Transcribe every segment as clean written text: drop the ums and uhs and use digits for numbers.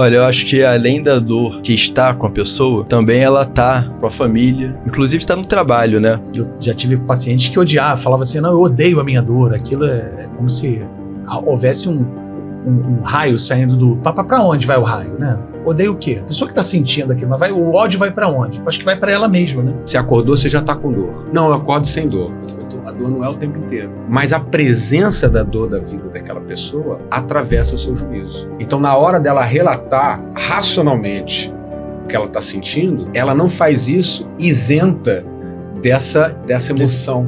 Olha, eu acho que além da dor que está com a pessoa, também ela tá com a família, inclusive tá no trabalho, né? Eu já tive pacientes que odiavam, falavam assim, não, eu odeio a minha dor. Aquilo é como se houvesse um raio saindo do... Pra onde vai o raio, né? Odeio o quê? A pessoa que tá sentindo aquilo, mas o ódio vai pra onde? Eu acho que vai pra ela mesma, né? Você acordou, você já tá com dor. Não, eu acordo sem dor. A dor não é o tempo inteiro. Mas a presença da dor da vida daquela pessoa atravessa o seu juízo. Então, na hora dela relatar racionalmente o que ela está sentindo, ela não faz isso isenta dessa emoção.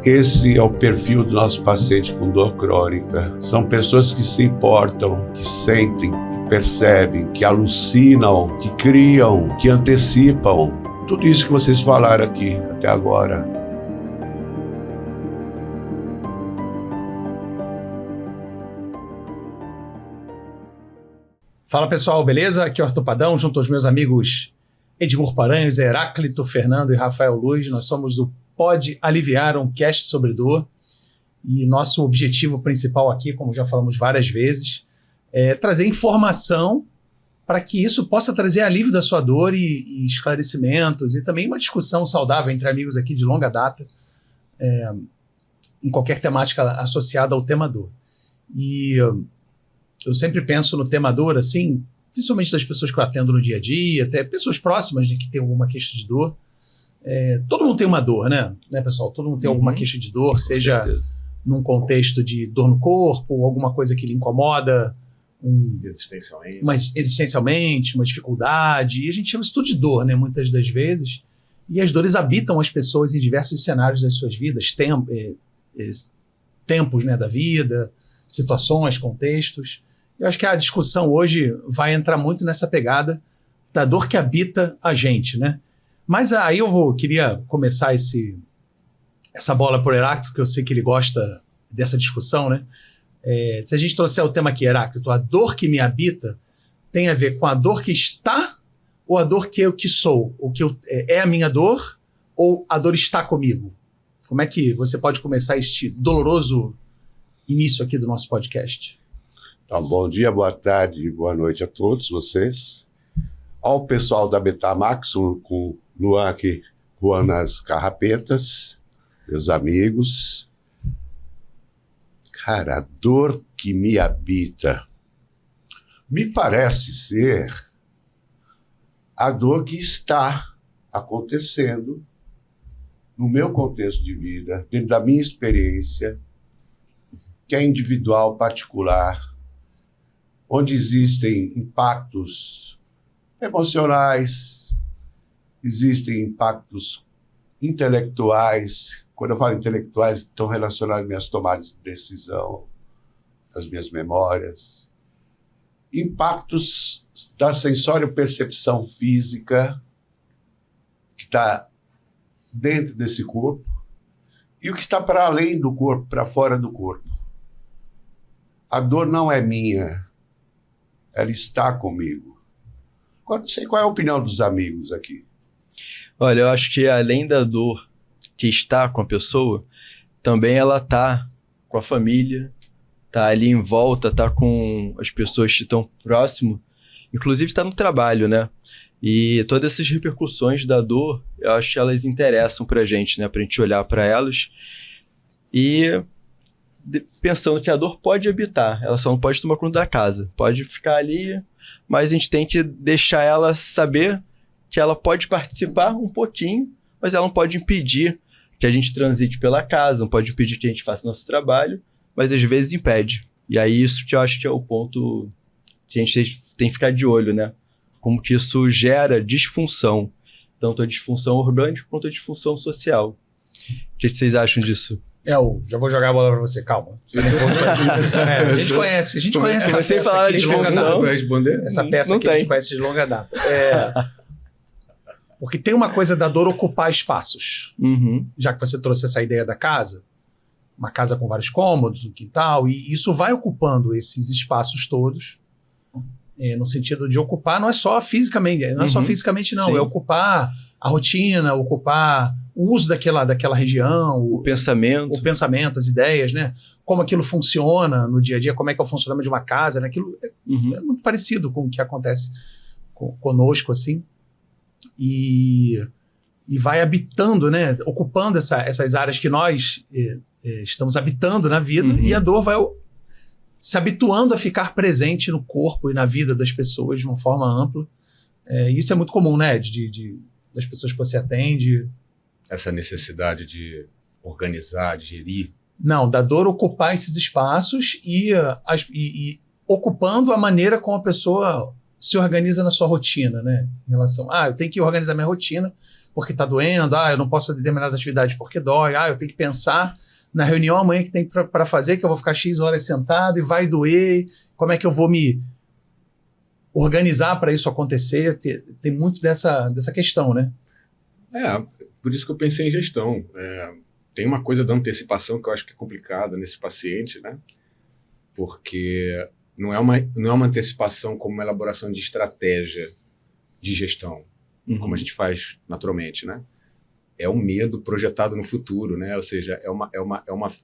Esse é o perfil do nosso paciente com dor crônica. São pessoas que se importam, que sentem, que percebem, que alucinam, que criam, que antecipam. Tudo isso que vocês falaram aqui até agora. Fala pessoal, beleza? Aqui é o Arthur Padão, junto aos meus amigos Edmur Paranhos, Heráclito, Fernando e Rafael Luz. Nós somos o Pode Aliviar, um cast sobre dor. E nosso objetivo principal aqui, como já falamos várias vezes, é trazer informação para que isso possa trazer alívio da sua dor e esclarecimentos e também uma discussão saudável entre amigos aqui de longa data em qualquer temática associada ao tema dor. E eu sempre penso no tema dor, assim, principalmente das pessoas que eu atendo no dia a dia, até pessoas próximas de que tem alguma queixa de dor. Todo mundo tem uma dor, né, pessoal? Todo mundo tem alguma queixa de dor, seja num contexto de dor no corpo, alguma coisa que lhe incomoda, existencialmente, uma dificuldade. E a gente chama isso tudo de dor, né, muitas das vezes. E as dores habitam as pessoas em diversos cenários das suas vidas, tempos, né, da vida, situações, contextos. Eu acho que a discussão hoje vai entrar muito nessa pegada da dor que habita a gente, né? Mas aí queria começar essa bola por Heráclito, que eu sei que ele gosta dessa discussão, né? Se a gente trouxer o tema aqui, Heráclito, a dor que me habita tem a ver com a dor que está ou a dor que eu que sou? O que é a minha dor ou a dor está comigo? Como é que você pode começar este doloroso início aqui do nosso podcast? Então, bom dia, boa tarde, boa noite a todos vocês. Ao pessoal da Betamax, com o Luan aqui voando as carrapetas, meus amigos. Cara, a dor que me habita me parece ser a dor que está acontecendo no meu contexto de vida, dentro da minha experiência, que é individual, particular, onde existem impactos emocionais, existem impactos intelectuais. Quando eu falo intelectuais, estão relacionados às minhas tomadas de decisão, às minhas memórias. Impactos da sensório-percepção física, que está dentro desse corpo, e o que está para além do corpo, para fora do corpo. A dor não é minha, ela está comigo. Agora, não sei qual é a opinião dos amigos aqui. Olha, eu acho que além da dor que está com a pessoa, também ela tá com a família, tá ali em volta, tá com as pessoas que estão próximo, inclusive tá no trabalho, né? E todas essas repercussões da dor, eu acho que elas interessam pra gente, né? Pra gente olhar para elas e pensando que a dor pode habitar, ela só não pode tomar conta da casa, pode ficar ali, mas a gente tem que deixar ela saber que ela pode participar um pouquinho, mas ela não pode impedir que a gente transite pela casa, não pode impedir que a gente faça nosso trabalho, mas às vezes impede. E aí isso que eu acho que é o ponto que a gente tem que ficar de olho, né? Como que isso gera disfunção, tanto a disfunção orgânica quanto a disfunção social. O que vocês acham disso? Eu já vou jogar a bola pra você, calma. A gente conhece essa sem peça falar aqui de longa disfunção, data. Responder? Essa peça não aqui a tem. gente conhece de longa data. Porque tem uma coisa da dor ocupar espaços. Já que você trouxe essa ideia da casa, uma casa com vários cômodos, um quintal, e isso vai ocupando esses espaços todos, no sentido de ocupar, não é só fisicamente, não, é ocupar a rotina, ocupar o uso daquela região, O pensamento. o pensamento, as ideias, né? Como aquilo funciona no dia a dia, como é que é o funcionamento de uma casa, né? Aquilo é muito parecido com o que acontece conosco, assim. E vai habitando, né? Ocupando essas áreas que nós estamos habitando na vida, e a dor vai se habituando a ficar presente no corpo e na vida das pessoas de uma forma ampla. Isso é muito comum, né? Das pessoas que você atende. Essa necessidade de organizar, de gerir. Não, da dor ocupar esses espaços e ocupando a maneira como a pessoa se organiza na sua rotina, né? Em relação, eu tenho que organizar minha rotina porque está doendo, eu não posso fazer determinada atividade porque dói, eu tenho que pensar na reunião amanhã que tem para fazer, que eu vou ficar X horas sentado e vai doer, como é que eu vou me organizar para isso acontecer? Tem muito dessa questão, né? Por isso que eu pensei em gestão. Tem uma coisa da antecipação que eu acho que é complicada nesse paciente, né? Porque não é uma antecipação como uma elaboração de estratégia de gestão, como a gente faz naturalmente, né? É um medo projetado no futuro, né? Ou seja, é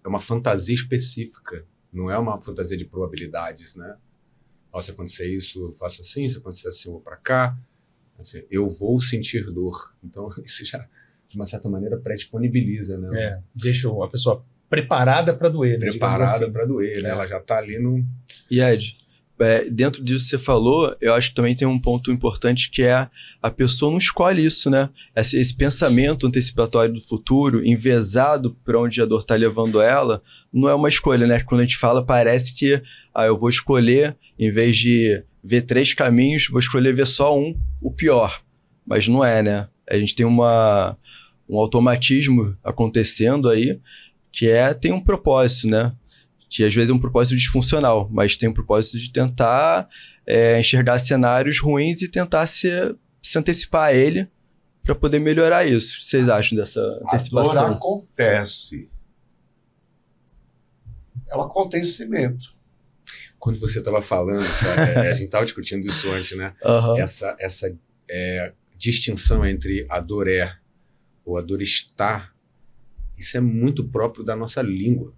uma fantasia específica, não é uma fantasia de probabilidades, né? Se acontecer isso, eu faço assim, se acontecer assim, eu vou para cá. Assim, eu vou sentir dor. Então, isso já, de uma certa maneira, predisponibiliza, né? Deixa a pessoa preparada para doer, né? Preparada para doer, né? Ela já está ali no... E Ed, dentro disso que você falou, eu acho que também tem um ponto importante que é a pessoa não escolhe isso, né? Esse pensamento antecipatório do futuro, envezado para onde a dor está levando ela, não é uma escolha, né? Quando a gente fala, parece que eu vou escolher, em vez de ver 3 caminhos, vou escolher ver só um, o pior. Mas não é, né? A gente tem um automatismo acontecendo aí, que tem um propósito, né? Que às vezes é um propósito disfuncional, mas tem um propósito de tentar enxergar cenários ruins e tentar se antecipar a ele para poder melhorar isso. O que vocês acham dessa antecipação? A dor acontece. É um acontecimento. Quando você estava falando, a gente estava discutindo isso antes, né? Essa distinção entre a dor ou a dor está, isso é muito próprio da nossa língua,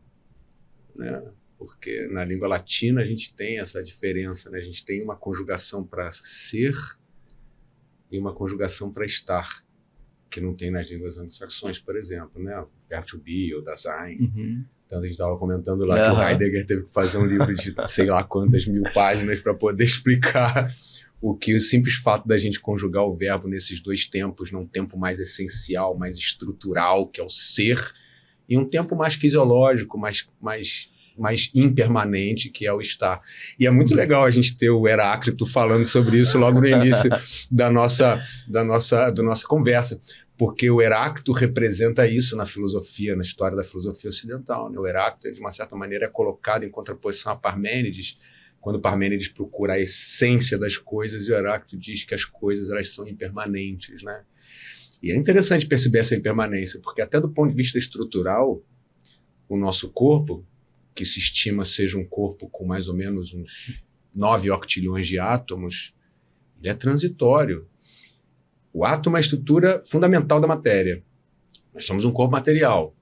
né? Porque na língua latina a gente tem essa diferença, né? A gente tem uma conjugação para ser e uma conjugação para estar, que não tem nas línguas anglo-saxões, por exemplo, né? O verbo to be ou das sein. Então a gente estava comentando lá que o Heidegger teve que fazer um livro de sei lá quantas 1000 páginas para poder explicar o simples fato da gente conjugar o verbo nesses 2 tempos, num tempo mais essencial, mais estrutural, que é o ser, e um tempo mais fisiológico, mais impermanente, que é o estar. E é muito legal a gente ter o Heráclito falando sobre isso logo no início da nossa conversa, porque o Heráclito representa isso na filosofia, na história da filosofia ocidental, né? O Heráclito, de uma certa maneira, é colocado em contraposição a Parmênides, quando Parmênides procura a essência das coisas, e o Heráclito diz que as coisas elas são impermanentes, né? E é interessante perceber essa impermanência, porque até do ponto de vista estrutural, o nosso corpo, que se estima seja um corpo com mais ou menos uns 9 octilhões de átomos, ele é transitório. O átomo é a estrutura fundamental da matéria. Nós somos um corpo material,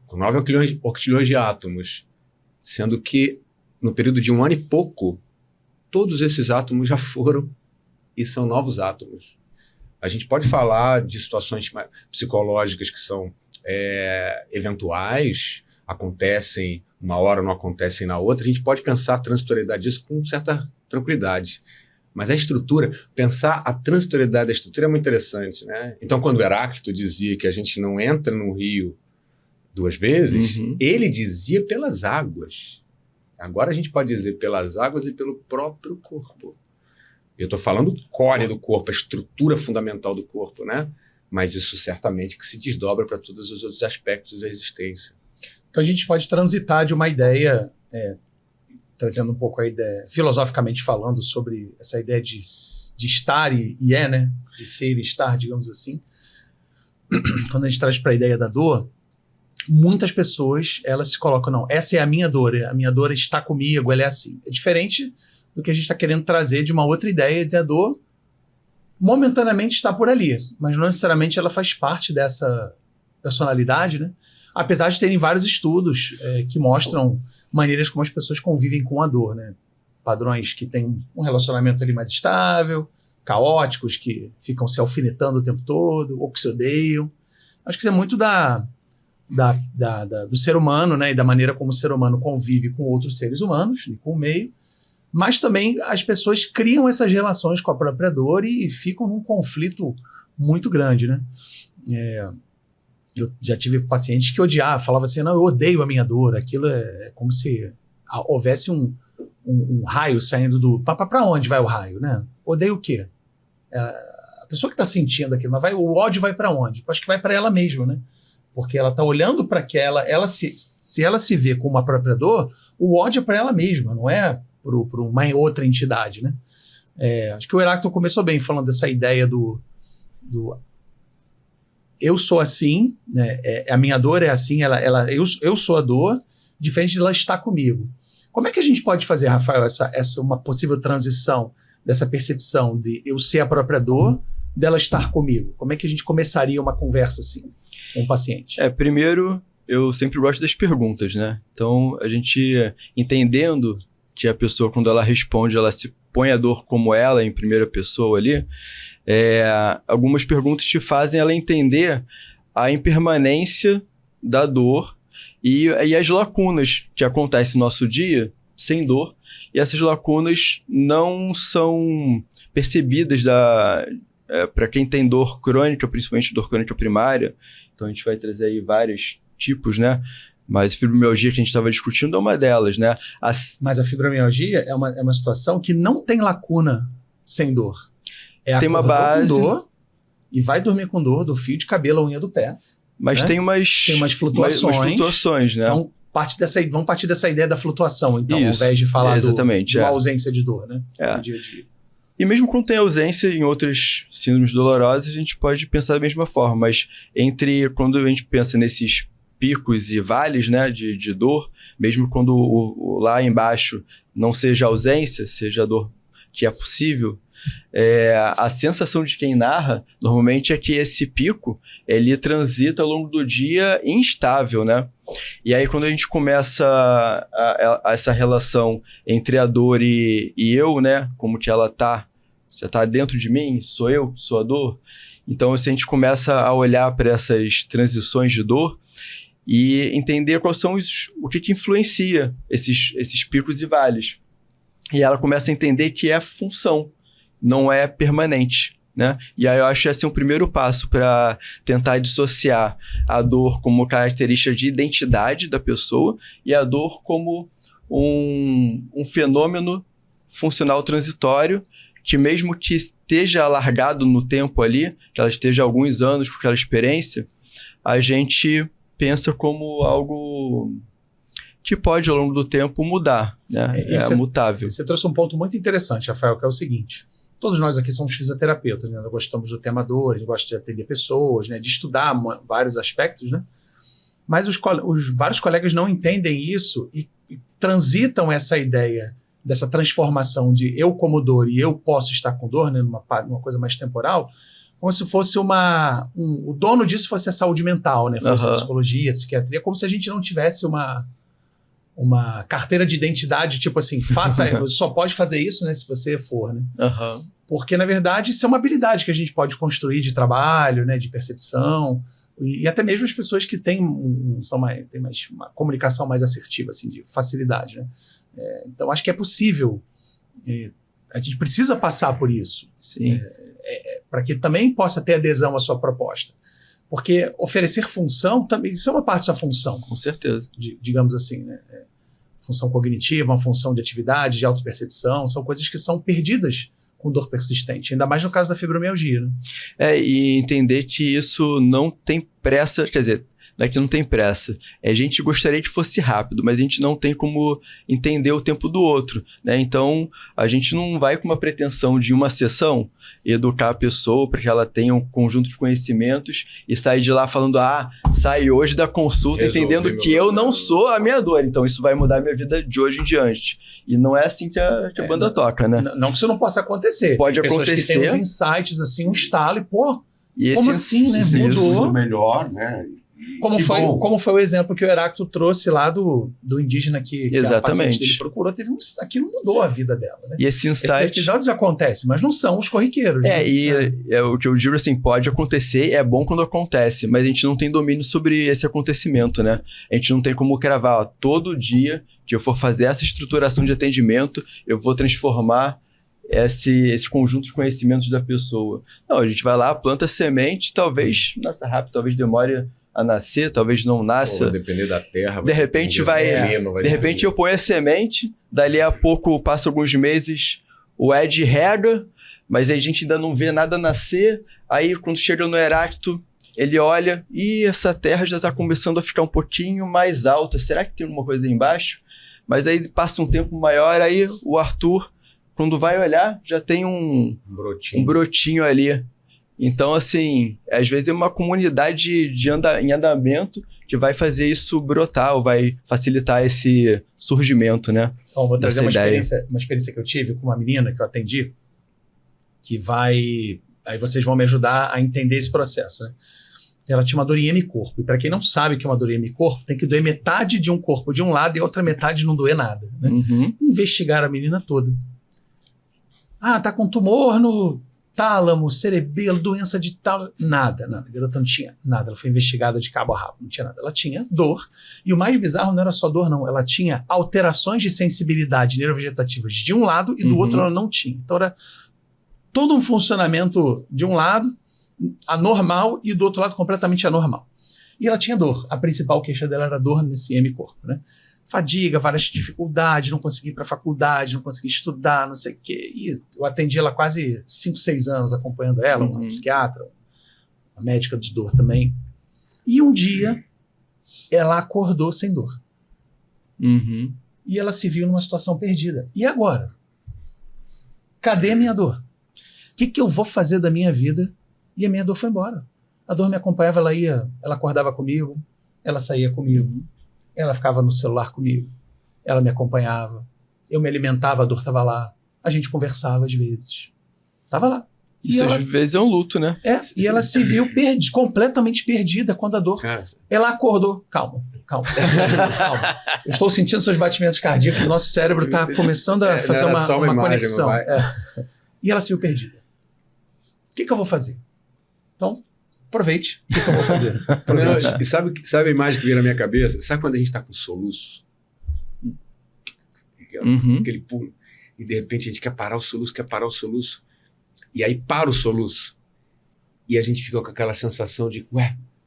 com 9 octilhões de átomos, sendo que no período de 1 ano e pouco, todos esses átomos já foram e são novos átomos. A gente pode falar de situações psicológicas que são eventuais, acontecem uma hora, não acontecem na outra. A gente pode pensar a transitoriedade disso com certa tranquilidade. Mas a estrutura, pensar a transitoriedade da estrutura é muito interessante, né? Então, quando Heráclito dizia que a gente não entra no rio 2 vezes, ele dizia pelas águas. Agora a gente pode dizer pelas águas e pelo próprio corpo. Eu estou falando do core do corpo, a estrutura fundamental do corpo, né? Mas isso certamente que se desdobra para todos os outros aspectos da existência. Então a gente pode transitar de uma ideia, trazendo um pouco a ideia, filosoficamente falando, sobre essa ideia de estar e né? De ser e estar, digamos assim. Quando a gente traz para a ideia da dor, muitas pessoas, elas se colocam, não, essa é a minha dor está comigo, ela é assim. É diferente do que a gente está querendo trazer de uma outra ideia da dor, momentaneamente está por ali, mas não necessariamente ela faz parte dessa personalidade, né? Apesar de terem vários estudos que mostram maneiras como as pessoas convivem com a dor, né? Padrões que têm um relacionamento ali mais estável, caóticos, que ficam se alfinetando o tempo todo, ou que se odeiam. Acho que isso é muito do ser humano, né? E da maneira como o ser humano convive com outros seres humanos e com o meio. Mas também as pessoas criam essas relações com a própria dor e ficam num conflito muito grande, né? Eu já tive pacientes que odiavam, falavam assim, não, eu odeio a minha dor. Aquilo é como se houvesse um raio saindo do... Para onde vai o raio, né? Odeio o quê? A pessoa que está sentindo aquilo, mas o ódio vai para onde? Acho que vai para ela mesma, né? Porque ela está olhando para aquela... Se ela se vê como a própria dor, o ódio é para ela mesma, não é para uma outra entidade, né? Acho que o Heráclito começou bem falando dessa ideia do eu sou assim, né? A minha dor é assim, eu sou a dor, diferente de ela estar comigo. Como é que a gente pode fazer, Rafael, essa uma possível transição dessa percepção de eu ser a própria dor, dela estar comigo? Como é que a gente começaria uma conversa assim com o paciente? Primeiro, eu sempre gosto das perguntas, né? Então, a gente entendendo que a pessoa, quando ela responde, ela se põe a dor como ela, em primeira pessoa ali, algumas perguntas te fazem ela entender a impermanência da dor e as lacunas que acontecem no nosso dia sem dor, e essas lacunas não são percebidas para quem tem dor crônica, principalmente dor crônica primária. Então a gente vai trazer aí vários tipos, né? Mas a fibromialgia que a gente estava discutindo é uma delas, né? Mas a fibromialgia é uma situação que não tem lacuna sem dor. Tem uma base com dor e vai dormir com dor do fio de cabelo à unha do pé. Mas né? tem umas flutuações. Umas flutuações, né? Então, vamos partir dessa ideia da flutuação, então, ao invés de falar da ausência de dor, né? No dia a dia. E mesmo quando tem ausência em outras síndromes dolorosas, a gente pode pensar da mesma forma, mas quando a gente pensa nesses picos e vales, né, de dor, mesmo quando lá embaixo não seja ausência, seja a dor que é possível, a sensação de quem narra, normalmente, é que esse pico, ele transita ao longo do dia instável, né? E aí, quando a gente começa essa relação entre a dor e eu, né? Como que ela tá? Você tá dentro de mim? Sou eu? Sou a dor? Então, se a gente começa a olhar para essas transições de dor e entender quais são o que influencia esses picos e vales. E ela começa a entender que é função, não é permanente, né? E aí eu acho esse um primeiro passo para tentar dissociar a dor como característica de identidade da pessoa e a dor como um fenômeno funcional transitório que, mesmo que esteja alargado no tempo ali, que ela esteja há alguns anos com aquela experiência, a gente pensa como algo que pode, ao longo do tempo, mudar, né? É mutável. Você trouxe um ponto muito interessante, Rafael, que é o seguinte: todos nós aqui somos fisioterapeutas, né? Nós gostamos do tema dor, a gente gosta de atender pessoas, né? De estudar vários aspectos, né? Mas os vários colegas não entendem isso e transitam essa ideia dessa transformação de eu como dor e eu posso estar com dor, né? Numa coisa mais temporal, como se fosse o dono disso fosse a saúde mental, né? Fosse a psicologia, a psiquiatria, como se a gente não tivesse uma carteira de identidade, tipo assim, você só pode fazer isso, né, se você for, né? Porque, na verdade, isso é uma habilidade que a gente pode construir de trabalho, né, de percepção, e até mesmo as pessoas que têm mais uma comunicação mais assertiva, assim, de facilidade, né? Então, acho que é possível. A gente precisa passar por isso. Sim. Para que também possa ter adesão à sua proposta. Porque oferecer função, também, isso é uma parte da função. Com certeza. Digamos assim, né? Função cognitiva, uma função de atividade, de autopercepção, são coisas que são perdidas com dor persistente, ainda mais no caso da fibromialgia, né? E entender que isso não tem pressa, quer dizer, não é que não tem pressa. A gente gostaria que fosse rápido, mas a gente não tem como entender o tempo do outro, né? Então, a gente não vai com uma pretensão de uma sessão educar a pessoa para que ela tenha um conjunto de conhecimentos e sair de lá falando, sai hoje da consulta entendendo que eu não sou a minha dor, então isso vai mudar a minha vida de hoje em diante. E não é assim que a banda toca, né? Não que isso não possa acontecer. Pode tem acontecer. Pessoas que têm uns insights, assim, um estalo e como assim, né? Mudou. Muito melhor, né? Como foi o exemplo que o Heráclito trouxe lá do indígena que a paciente dele procurou, aquilo mudou a vida dela, né? E esse insight... Esses episódios acontecem, mas não são os corriqueiros. É o que eu digo assim, pode acontecer, é bom quando acontece, mas a gente não tem domínio sobre esse acontecimento, né? A gente não tem como cravar, todo dia que eu for fazer essa estruturação de atendimento, eu vou transformar esse conjunto de conhecimentos da pessoa. Não, a gente vai lá, planta semente, talvez nasça rápido, talvez demore a nascer, talvez não nasça. Vai depender da terra. De repente de repente eu ponho a semente, dali a pouco passa alguns meses, o Ed rega, mas aí a gente ainda não vê nada nascer. Aí quando chega no Heráclito, ele olha e essa terra já está começando a ficar um pouquinho mais alta. Será que tem alguma coisa aí embaixo? Mas aí passa um tempo maior, aí o Arthur, quando vai olhar, já tem um brotinho ali. Então, assim, às vezes é uma comunidade em andamento que vai fazer isso brotar ou vai facilitar esse surgimento, né? Então, vou trazer uma experiência que eu tive com uma menina que eu atendi, que vai... Aí vocês vão me ajudar a entender esse processo, né? Ela tinha uma dor em hemicorpo. E para quem não sabe o que é uma dor em hemicorpo, tem que doer metade de um corpo de um lado e a outra metade não doer nada, né? Investigaram a menina toda. Tá com tumor no tálamo, cerebelo, doença de tal... Nada. A garota não tinha nada. Ela foi investigada de cabo a rabo, não tinha nada. Ela tinha dor. E o mais bizarro não era só dor, não. Ela tinha alterações de sensibilidade neurovegetativas de um lado e do outro ela não tinha. Então era todo um funcionamento de um lado anormal e do outro lado completamente anormal. E ela tinha dor. A principal queixa dela era dor nesse hemicorpo, né? Fadiga, várias dificuldades, não conseguia ir para a faculdade, não conseguia estudar, não sei o quê. E eu atendi ela quase 5, 6 anos acompanhando ela, uma psiquiatra, uma médica de dor também. E um dia ela acordou sem dor. E ela se viu numa situação perdida. E agora? Cadê a minha dor? O que eu vou fazer da minha vida? E a minha dor foi embora. A dor me acompanhava, ela acordava comigo, ela saía comigo. Ela ficava no celular comigo, ela me acompanhava, eu me alimentava, a dor estava lá, a gente conversava às vezes, estava lá. Isso às vezes é um luto, né? E ela se viu completamente perdida quando a dor... Ela acordou, calma. Eu estou sentindo seus batimentos cardíacos, o nosso cérebro está começando a fazer uma conexão. E ela se viu perdida. O que eu vou fazer? Então... Aproveite. O que eu vou fazer? E sabe a imagem que veio na minha cabeça? Sabe quando a gente está com soluço? Aquele pulo. E de repente a gente quer parar o soluço. E aí para o soluço. E a gente fica com aquela sensação de,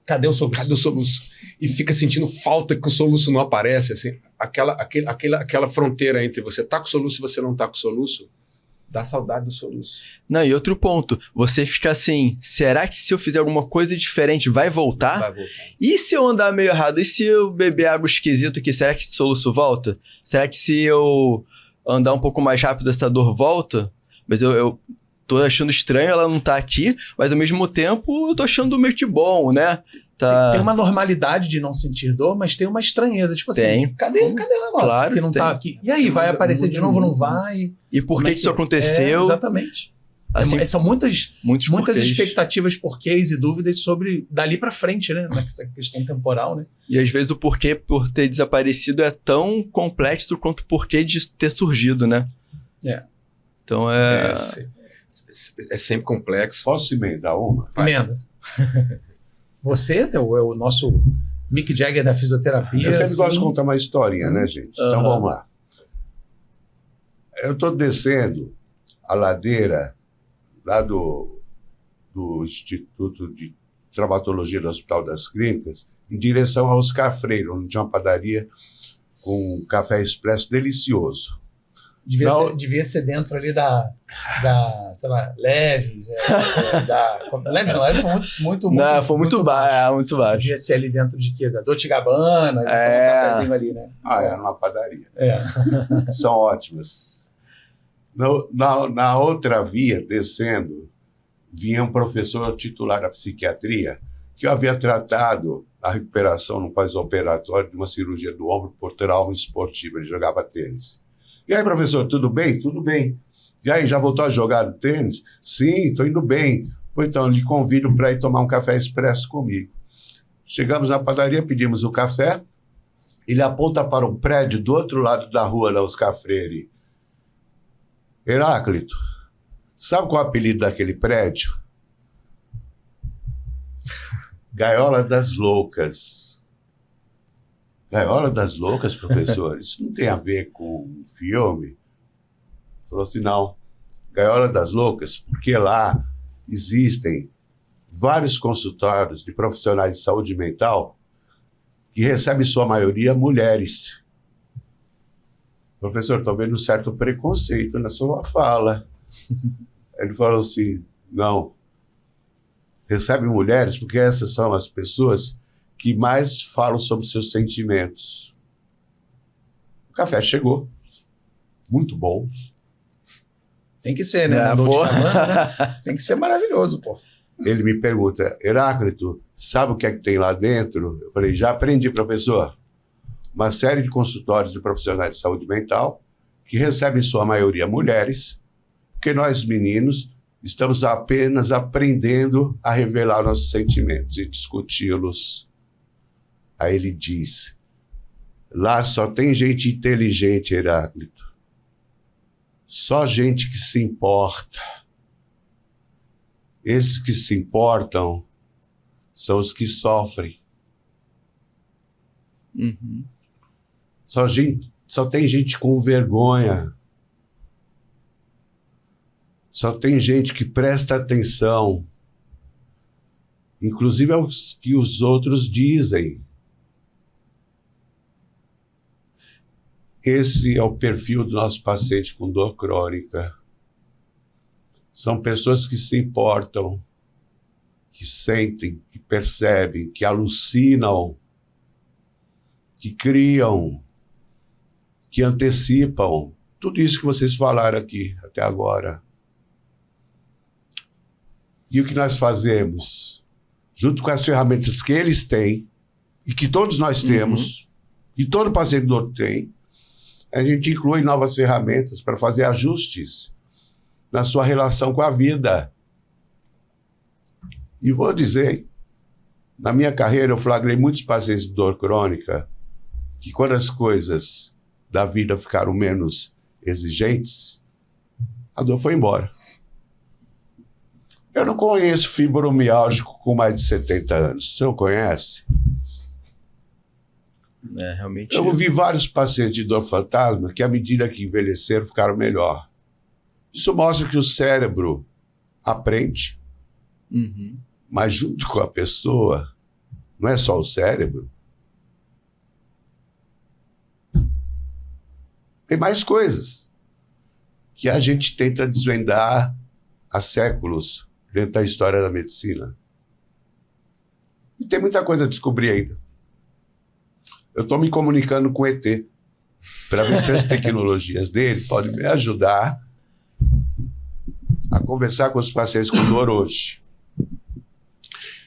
cadê o soluço? E fica sentindo falta que o soluço não aparece. Assim, aquela fronteira entre você tá com soluço e você não tá com soluço. Dá saudade do soluço. Não, e outro ponto, você fica assim, será que se eu fizer alguma coisa diferente vai voltar? Vai voltar. E se eu andar meio errado? E se eu beber água esquisito aqui, será que esse soluço volta? Será que se eu andar um pouco mais rápido essa dor volta? Mas eu tô achando estranho ela não tá aqui, mas ao mesmo tempo eu tô achando meio que bom, né? Tem uma normalidade de não sentir dor, mas tem uma estranheza. Tipo assim, cadê o negócio claro que não tá aqui? E aí, vai aparecer de novo, não vai? E por que isso aconteceu? Exatamente. Assim, são muitas expectativas, porquês e dúvidas sobre dali pra frente, né? Nessa questão temporal, né? E às vezes o porquê por ter desaparecido é tão complexo quanto o porquê de ter surgido, né? Então é sempre complexo. Posso emendar uma? Emenda. Você é o nosso Mick Jagger da fisioterapia. Eu sempre gosto de contar uma historinha, né, gente? Então vamos lá. Eu estou descendo a ladeira lá do Instituto de Traumatologia do Hospital das Clínicas em direção ao Oscar Freire, onde tinha uma padaria com um café expresso delicioso. Devia ser dentro ali da sei lá, Leves. Leves foi muito Não, foi muito baixo. Muito baixo. Devia ser ali dentro de quê? Da Dolce & Gabbana, um cafezinho ali, né? Era numa padaria. É. São ótimas. Na outra via, descendo, vinha um professor titular da psiquiatria que eu havia tratado a recuperação no pós-operatório de uma cirurgia do ombro por trauma esportivo. Ele jogava tênis. E aí, professor, tudo bem? Tudo bem. E aí, já voltou a jogar tênis? Sim, estou indo bem. Pois então, lhe convido para ir tomar um café expresso comigo. Chegamos na padaria, pedimos o café. Ele aponta para um prédio do outro lado da rua, na Oscar Freire. Heráclito, sabe qual é o apelido daquele prédio? Gaiola das Loucas. Gaiola das Loucas, professor? Isso não tem a ver com um filme? Falou assim, não. Gaiola das Loucas, porque lá existem vários consultórios de profissionais de saúde mental que recebem, sua maioria, mulheres. Professor, estou vendo um certo preconceito na sua fala. Ele falou assim, não. Recebe mulheres porque essas são as pessoas que mais falam sobre seus sentimentos. O café chegou. Muito bom. Tem que ser, né? Né? Tem que ser maravilhoso, pô. Ele me pergunta, Heráclito, sabe o que é que tem lá dentro? Eu falei, já aprendi, professor. Uma série de consultórios de profissionais de saúde mental que recebem, sua maioria, mulheres, porque nós, meninos, estamos apenas aprendendo a revelar nossos sentimentos e discuti-los. Aí ele diz, lá só tem gente inteligente, Heráclito. Só gente que se importa. Esses que se importam são os que sofrem. Uhum. Só tem gente com vergonha. Só tem gente que presta atenção. Inclusive aos que os outros dizem. Esse é o perfil do nosso paciente com dor crônica. São pessoas que se importam, que sentem, que percebem, que alucinam, que criam, que antecipam. Tudo isso que vocês falaram aqui até agora. E o que nós fazemos? Junto com as ferramentas que eles têm, e que todos nós temos, e todo paciente tem, a gente inclui novas ferramentas para fazer ajustes na sua relação com a vida. E vou dizer, na minha carreira eu flagrei muitos pacientes de dor crônica que quando as coisas da vida ficaram menos exigentes, a dor foi embora. Eu não conheço fibromialgico com mais de 70 anos. O senhor conhece? Realmente. Eu vi vários pacientes de dor fantasma que, à medida que envelheceram, ficaram melhor. Isso mostra que o cérebro aprende, mas junto com a pessoa, não é só o cérebro. Tem mais coisas que a gente tenta desvendar há séculos dentro da história da medicina. E tem muita coisa a descobrir ainda. Eu estou me comunicando com o ET para ver se as tecnologias dele podem me ajudar a conversar com os pacientes com dor hoje.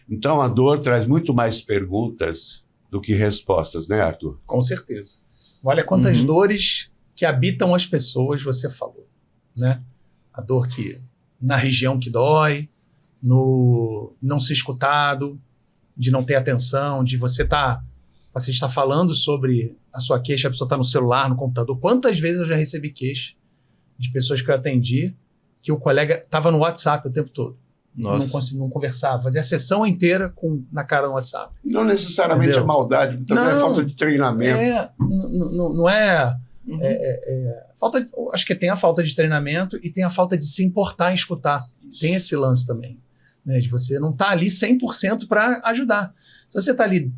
Então, a dor traz muito mais perguntas do que respostas, né, Arthur? Com certeza. Olha quantas dores que habitam as pessoas, você falou, né? A dor que na região que dói, no não ser escutado, de não ter atenção, de você o paciente está falando sobre a sua queixa, a pessoa está no celular, no computador. Quantas vezes eu já recebi queixa de pessoas que eu atendi, que o colega estava no WhatsApp o tempo todo. Nossa. Não conversava, fazia a sessão inteira na cara no WhatsApp. Não necessariamente Entendeu? É maldade, também é falta de treinamento. Não é... acho que tem a falta de treinamento e tem a falta de se importar em escutar. Isso. Tem esse lance também, né, de você não estar ali 100% para ajudar. Se você está ali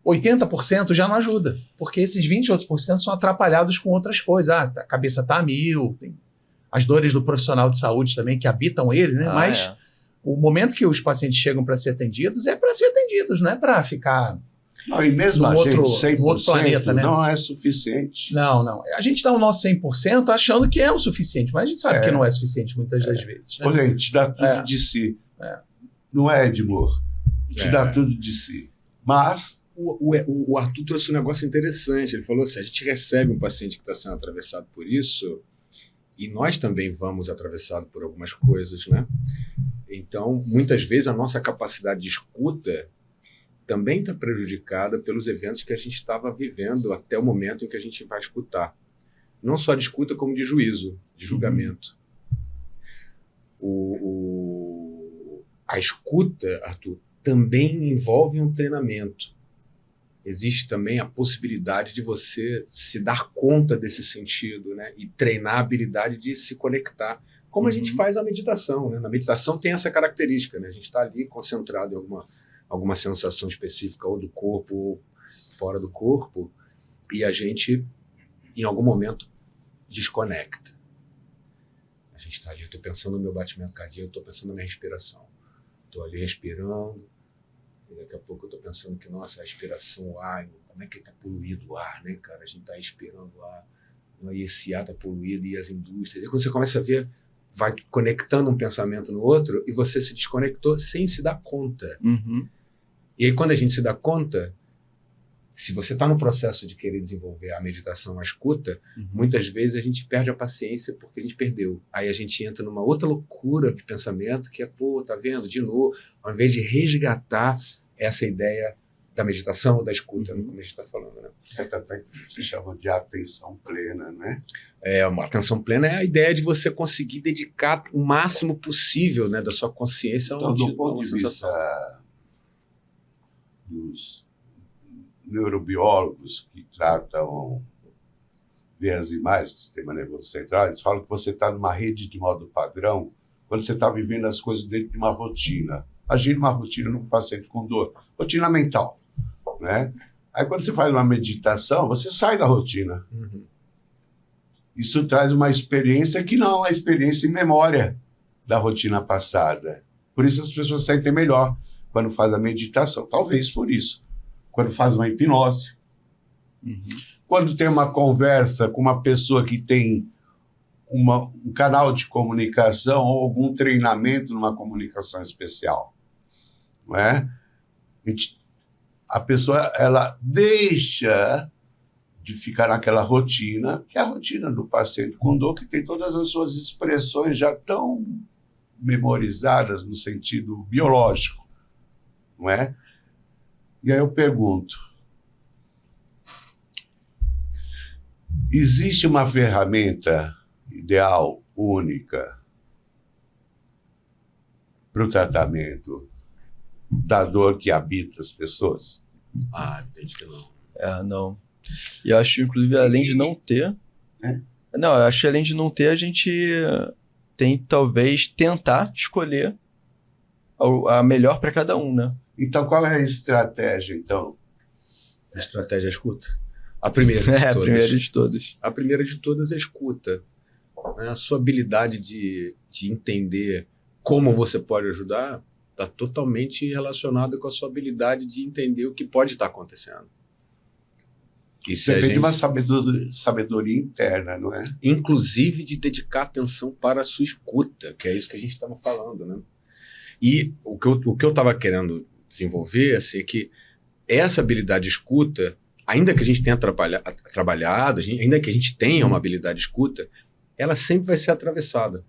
80% já não ajuda, porque esses 20 outros por cento são atrapalhados com outras coisas. A cabeça está a mil, tem as dores do profissional de saúde também que habitam ele, né? Mas o momento que os pacientes chegam para ser atendidos é para ser atendidos, não é para ficar... Não, e mesmo a gente, 100% planeta, né? não é suficiente. Não. A gente dá o nosso 100% achando que é o suficiente, mas a gente sabe que não é suficiente muitas das vezes. Né? Ô, gente, dá tudo de si. Não é, Edmur? Te dá tudo de si. Mas... O Arthur trouxe um negócio interessante. Ele falou assim, a gente recebe um paciente que está sendo atravessado por isso e nós também vamos atravessado por algumas coisas, né? Então, muitas vezes, a nossa capacidade de escuta também está prejudicada pelos eventos que a gente estava vivendo até o momento em que a gente vai escutar. Não só de escuta, como de juízo, de julgamento. A escuta, Arthur, também envolve um treinamento. Existe também a possibilidade de você se dar conta desse sentido, né? E treinar a habilidade de se conectar. Como a gente faz a meditação, né? Na meditação tem essa característica, né? A gente está ali concentrado em alguma sensação específica, ou do corpo, ou fora do corpo, e a gente, em algum momento, desconecta. A gente está ali, eu estou pensando no meu batimento cardíaco, eu estou pensando na minha respiração. Estou ali respirando, e daqui a pouco eu estou pensando que, nossa, a respiração, o ar, como é que está poluído o ar, né, cara? A gente está respirando o ar, e esse ar está poluído, e as indústrias. E quando você começa a ver, vai conectando um pensamento no outro, e você se desconectou sem se dar conta. E aí, quando a gente se dá conta, se você está no processo de querer desenvolver a meditação, a escuta, muitas vezes a gente perde a paciência porque a gente perdeu. Aí a gente entra numa outra loucura de pensamento que é, tá vendo, de novo, ao invés de resgatar essa ideia da meditação ou da escuta, como a gente está falando, né? Até que se chama de atenção plena, né? Uma atenção plena é a ideia de você conseguir dedicar o máximo possível, né, da sua consciência então, do ponto de vista dos neurobiólogos que tratam ver as imagens do sistema nervoso central, eles falam que você está numa rede de modo padrão quando você está vivendo as coisas dentro de uma rotina. Imagina uma rotina num paciente com dor, rotina mental, né? Aí quando você faz uma meditação, você sai da rotina. Isso traz uma experiência que não é a experiência em memória da rotina passada. Por isso as pessoas sentem melhor quando faz a meditação. Talvez por isso. Quando faz uma hipnose. Quando tem uma conversa com uma pessoa que tem um canal de comunicação ou algum treinamento numa comunicação especial. Não é? A pessoa ela deixa de ficar naquela rotina, que é a rotina do paciente com dor, que tem todas as suas expressões já tão memorizadas no sentido biológico. Não é? E aí eu pergunto, existe uma ferramenta ideal, única, para o tratamento da dor que habita as pessoas? Entende que não. Não. E eu acho, inclusive, além de não ter... Não, eu acho que além de não ter, a gente tem, talvez, tentar escolher a melhor para cada um, né? Então, qual é a estratégia, então? A estratégia é escuta. A primeira de todas. A primeira de todas. A primeira de todas é escuta. A sua habilidade de entender como você pode ajudar está totalmente relacionada com a sua habilidade de entender o que pode estar acontecendo. Depende de uma sabedoria interna, não é? Inclusive de dedicar atenção para a sua escuta, que é isso que a gente estava falando, né? E o que eu estava querendo desenvolver assim, é que essa habilidade de escuta, ainda que a gente tenha trabalhado, ainda que a gente tenha uma habilidade de escuta, ela sempre vai ser atravessada.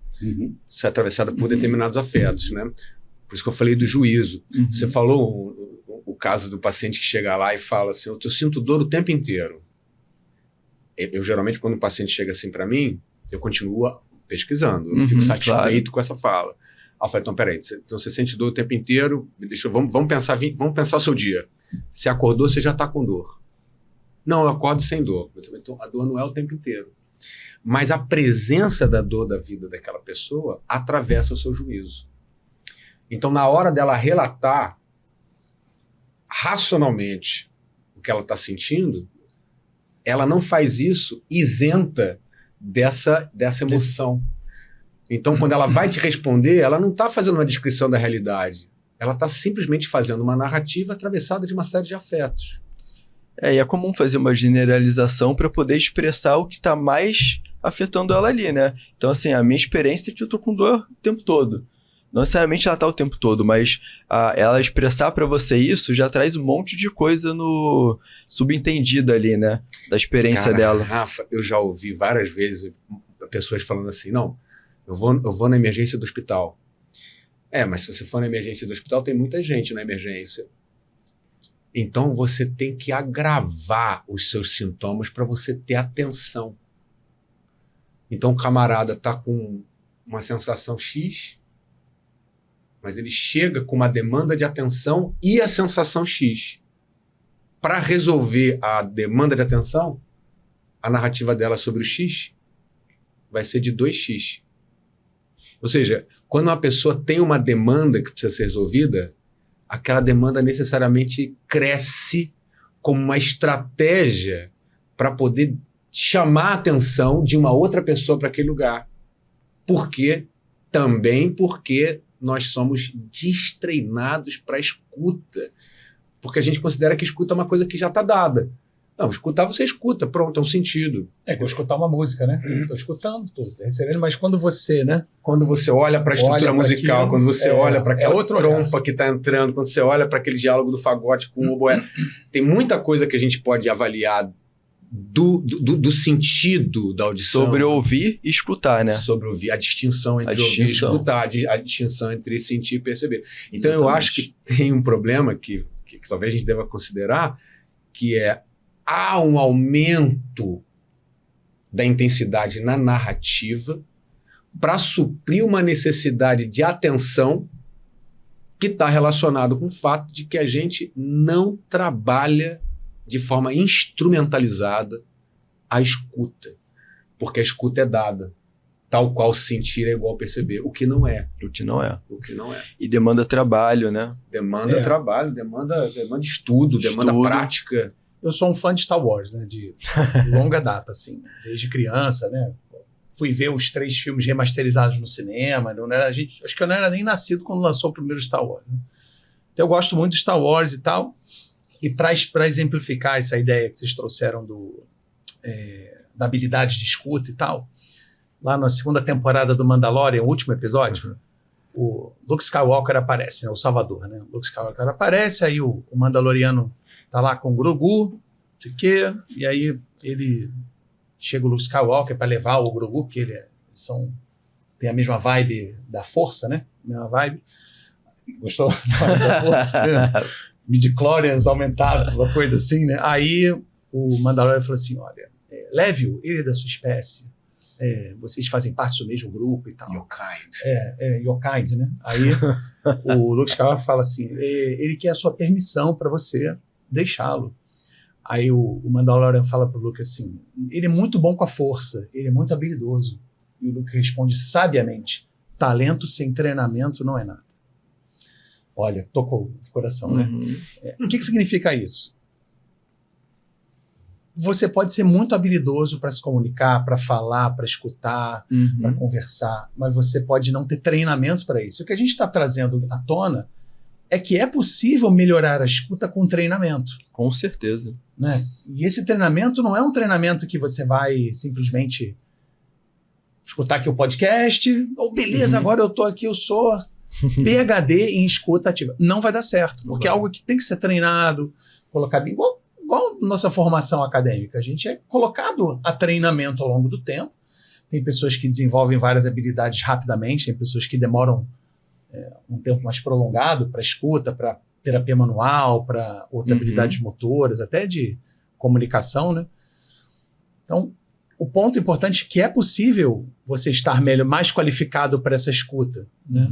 Ser atravessada por determinados afetos, né? Por isso que eu falei do juízo. Você falou o caso do paciente que chega lá e fala assim, eu sinto dor o tempo inteiro. Eu geralmente, quando um paciente chega assim para mim, eu continuo pesquisando, eu não fico satisfeito com essa fala. Eu falei, então peraí, então você sente dor o tempo inteiro, vamos pensar o seu dia. Você acordou, você já está com dor. Não, eu acordo sem dor. Então a dor não é o tempo inteiro. Mas a presença da dor da vida daquela pessoa atravessa o seu juízo. Então, na hora dela relatar racionalmente o que ela está sentindo, ela não faz isso isenta dessa emoção. Então, quando ela vai te responder, ela não está fazendo uma descrição da realidade. Ela está simplesmente fazendo uma narrativa atravessada de uma série de afetos. E é comum fazer uma generalização para poder expressar o que está mais afetando ela ali, né? Então, assim, a minha experiência é que eu tô com dor o tempo todo. Não necessariamente ela tá o tempo todo, mas ela expressar para você isso já traz um monte de coisa no subentendido ali, né? Da experiência dela. Rafa, eu já ouvi várias vezes pessoas falando assim, não, eu vou na emergência do hospital. Mas se você for na emergência do hospital, tem muita gente na emergência. Então você tem que agravar os seus sintomas para você ter atenção. Então o camarada está com uma sensação X, mas ele chega com uma demanda de atenção e a sensação X. Para resolver a demanda de atenção, a narrativa dela sobre o X vai ser de 2X. Ou seja, quando uma pessoa tem uma demanda que precisa ser resolvida, aquela demanda necessariamente cresce como uma estratégia para poder chamar a atenção de uma outra pessoa para aquele lugar. Por quê? Também porque nós somos destreinados para a escuta. Porque a gente considera que escuta é uma coisa que já está dada. Não, escutar você escuta, pronto, é um sentido. Vou escutar uma música, né? Estou escutando, estou recebendo, mas quando você, né? Quando você olha para a estrutura musical, aquilo, quando você olha para aquela trompa olhar que está entrando, quando você olha para aquele diálogo do fagote com o oboé, tem muita coisa que a gente pode avaliar do sentido da audição. Sobre ouvir e escutar, né? Sobre ouvir, a distinção entre ouvir e escutar, a distinção entre sentir e perceber. Então eu acho que tem um problema que talvez a gente deva considerar, que há um aumento da intensidade na narrativa para suprir uma necessidade de atenção que está relacionado com o fato de que a gente não trabalha de forma instrumentalizada a escuta. Porque a escuta é dada, tal qual sentir é igual perceber, o que não é. O que não é. O que não é. E demanda trabalho, né? Demanda trabalho, demanda estudo, demanda prática. Eu sou um fã de Star Wars, né? De longa data, assim, desde criança, né? Fui ver os 3 filmes remasterizados no cinema. Acho que eu não era nem nascido quando lançou o primeiro Star Wars. Né? Então eu gosto muito de Star Wars e tal. E para exemplificar essa ideia que vocês trouxeram da habilidade de escuta e tal, lá na 2ª temporada do Mandalorian, o último episódio, o Luke Skywalker aparece, né? O Salvador, né? O Luke Skywalker aparece, aí o Mandaloriano tá lá com o Grogu, não sei o quê, e aí chega o Luke Skywalker para levar o Grogu, porque tem a mesma vibe da força, né? A mesma vibe. Gostou da vibe da força? Midichlorians aumentados, uma coisa assim, né? Aí o Mandalorian falou assim, olha, leve-o, ele é da sua espécie, vocês fazem parte do mesmo grupo e tal. Your kind. Your kind, né? Aí o Luke Skywalker fala assim, ele quer a sua permissão para você deixá-lo. Aí o Mandalorian fala pro Luke assim, ele é muito bom com a força, ele é muito habilidoso. E o Luke responde sabiamente, talento sem treinamento não é nada. Olha, tocou o coração, né? O que significa isso? Você pode ser muito habilidoso para se comunicar, para falar, para escutar, para conversar, mas você pode não ter treinamento para isso. O que a gente está trazendo à tona é que é possível melhorar a escuta com treinamento. Com certeza. Né? E esse treinamento não é um treinamento que você vai simplesmente escutar aqui o podcast, beleza, agora eu estou aqui, eu sou PhD em escuta ativa. Não vai dar certo, porque é algo que tem que ser treinado, colocado igual nossa formação acadêmica. A gente é colocado a treinamento ao longo do tempo. Tem pessoas que desenvolvem várias habilidades rapidamente, tem pessoas que demoram um tempo mais prolongado para escuta, para terapia manual, para outras habilidades motoras, até de comunicação, né? Então, o ponto importante é que é possível você estar mais qualificado para essa escuta, né?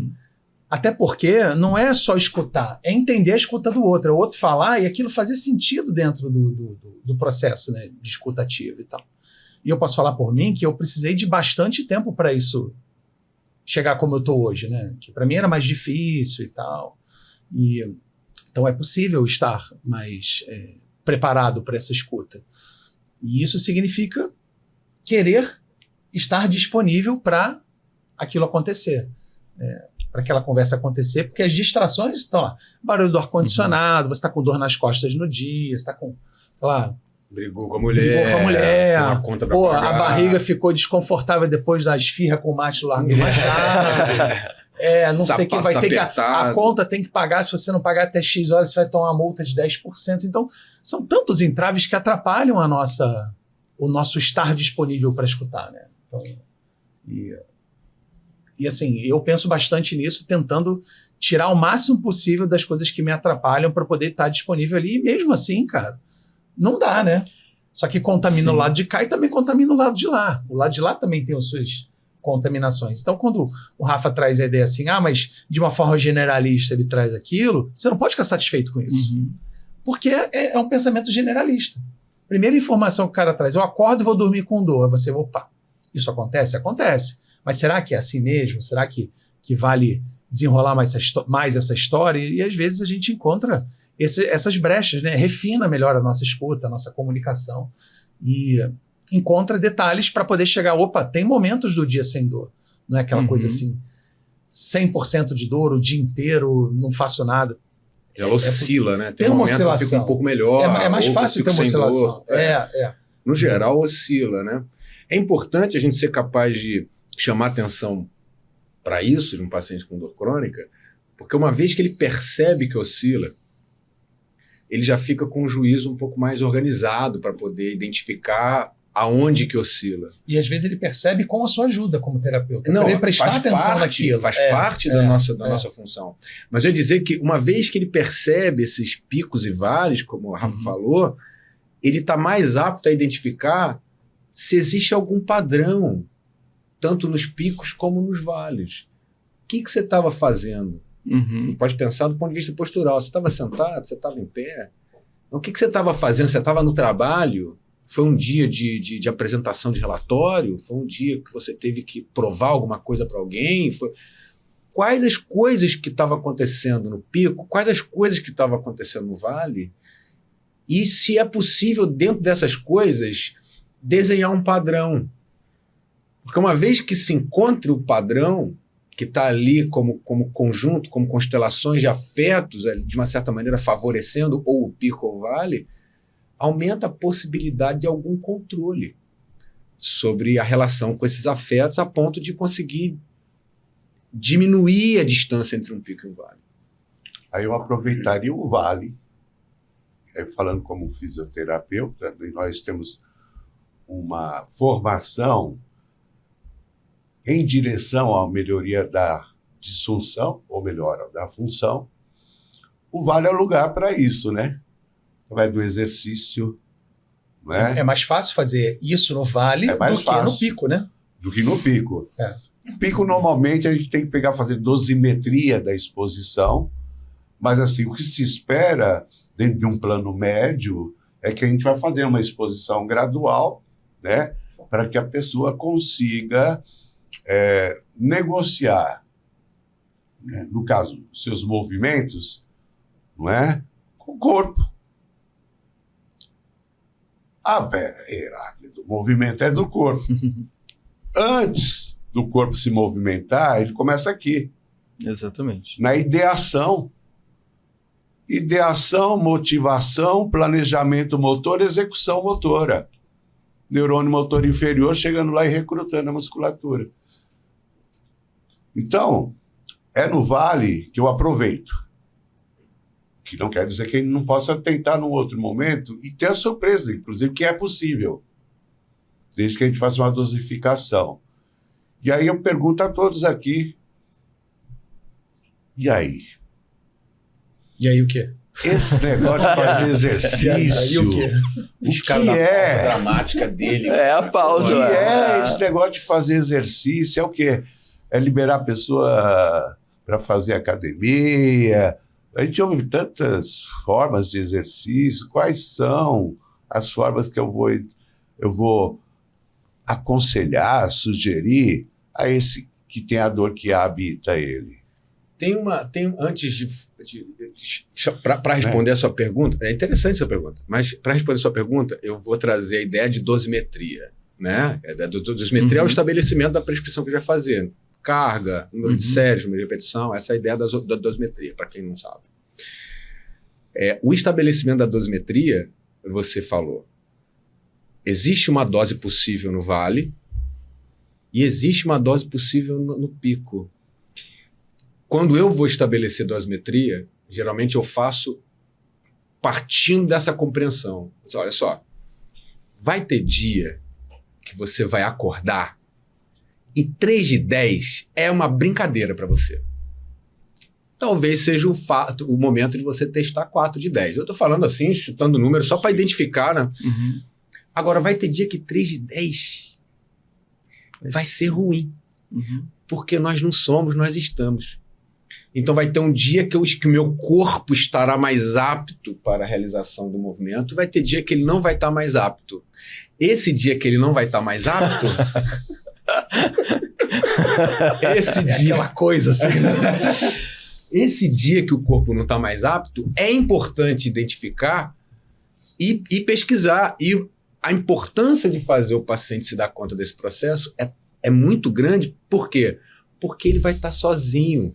Até porque não é só escutar, é entender a escuta do outro, é o outro falar e aquilo fazer sentido dentro do processo, né, de escuta ativa e tal. E eu posso falar por mim que eu precisei de bastante tempo para isso chegar como eu estou hoje, né? Que para mim era mais difícil e tal. Então é possível estar mais preparado para essa escuta. E isso significa querer estar disponível para aquilo acontecer, para aquela conversa acontecer, porque as distrações estão lá. Barulho do ar-condicionado, você está com dor nas costas no dia, você está com, sei lá, brigou com a mulher, tem uma conta pra pagar. A barriga ficou desconfortável depois da esfirra com o macho largo do machado. Não sei quem vai ter que... A conta tem que pagar, se você não pagar até X horas, você vai tomar uma multa de 10%. Então, são tantos entraves que atrapalham o nosso estar disponível para escutar, né? Então, e assim, eu penso bastante nisso, tentando tirar o máximo possível das coisas que me atrapalham para poder estar disponível ali. E mesmo assim, cara, não dá, né? Só que contamina o lado de cá e também contamina o lado de lá. O lado de lá também tem as suas contaminações. Então, quando o Rafa traz a ideia assim, mas de uma forma generalista ele traz aquilo, você não pode ficar satisfeito com isso. Porque é um pensamento generalista. Primeira informação que o cara traz, eu acordo e vou dormir com dor. Aí você, opa, isso acontece? Acontece. Mas será que é assim mesmo? Será que vale desenrolar mais essa história? E às vezes a gente encontra essas brechas, né? Refina melhor a nossa escuta, a nossa comunicação e encontra detalhes para poder chegar, tem momentos do dia sem dor. Não é aquela coisa assim, 100% de dor o dia inteiro, não faço nada. Ela oscila, né? Tem uma momento oscilação. que fica um pouco melhor. É mais fácil ter uma oscilação. No geral, oscila, né? É importante a gente ser capaz de chamar atenção para isso de um paciente com dor crônica, porque uma vez que ele percebe que oscila, ele já fica com o juízo um pouco mais organizado para poder identificar aonde que oscila. E às vezes ele percebe com a sua ajuda como terapeuta. Não, ele prestar atenção naquilo. Faz parte da nossa função. Mas eu ia dizer que uma vez que ele percebe esses picos e vales, como o Rafa falou, ele está mais apto a identificar se existe algum padrão, tanto nos picos como nos vales. O que você estava fazendo? Pode pensar do ponto de vista postural. Você estava sentado? Você estava em pé? O que você estava fazendo? Você estava no trabalho? Foi um dia de apresentação de relatório? Foi um dia que você teve que provar alguma coisa para alguém? Quais as coisas que estavam acontecendo no pico? Quais as coisas que estavam acontecendo no vale? E se é possível, dentro dessas coisas, desenhar um padrão. Porque uma vez que se encontre o padrão, que está ali como conjunto, como constelações de afetos, de uma certa maneira favorecendo ou o pico ou o vale, aumenta a possibilidade de algum controle sobre a relação com esses afetos a ponto de conseguir diminuir a distância entre um pico e um vale. Aí eu aproveitaria o vale, falando como fisioterapeuta, nós temos uma formação em direção à melhoria da disfunção, ou melhor, da função. O vale é o lugar para isso, né? Vai do exercício. Né? É mais fácil fazer isso no vale do que no pico, né? Do que no pico. No pico, normalmente, a gente tem que fazer dosimetria da exposição, mas assim, o que se espera dentro de um plano médio é que a gente vai fazer uma exposição gradual, né? Para que a pessoa consiga negociar, né, no caso, seus movimentos, não é? Com o corpo. Heráclito, o movimento é do corpo. Antes do corpo se movimentar, ele começa aqui. Exatamente. Na ideação. Ideação, motivação, planejamento motor, execução motora. Neurônio motor inferior chegando lá e recrutando a musculatura. Então, é no vale que eu aproveito. Que não quer dizer que ele não possa tentar num outro momento e ter a surpresa, inclusive, que é possível. Desde que a gente faça uma dosificação. E aí eu pergunto a todos aqui, e aí? E aí o quê? Esse negócio de fazer exercício, o quê? O que é? A dramática dele. É a pausa. O que é esse negócio de fazer exercício? É o quê? É liberar a pessoa para fazer academia. A gente ouve tantas formas de exercício. Quais são as formas que eu vou aconselhar, sugerir a esse que tem a dor que habita ele? Para responder a sua pergunta, é interessante a sua pergunta, mas para responder a sua pergunta, eu vou trazer a ideia de dosimetria, né? Dosimetria é o estabelecimento da prescrição que a gente vai fazer. Carga, número de séries, número de repetição, essa é a ideia da dosimetria, para quem não sabe. O estabelecimento da dosimetria, você falou, existe uma dose possível no vale e existe uma dose possível no pico. Quando eu vou estabelecer dosimetria, geralmente eu faço partindo dessa compreensão. Olha só, vai ter dia que você vai acordar e 3 de 10 é uma brincadeira para você. Talvez seja o momento de você testar 4 de 10. Eu estou falando assim, chutando números só para identificar, né? Agora, vai ter dia que 3 de 10 vai ser ruim. Porque nós não somos, nós estamos. Então vai ter um dia que o meu corpo estará mais apto para a realização do movimento, vai ter dia que ele não vai estar mais apto. Esse dia que ele não vai estar mais apto... esse dia... aquela coisa assim, né? Esse dia que o corpo não está mais apto, é importante identificar e pesquisar. E a importância de fazer o paciente se dar conta desse processo é muito grande. Por quê? Porque ele vai estar sozinho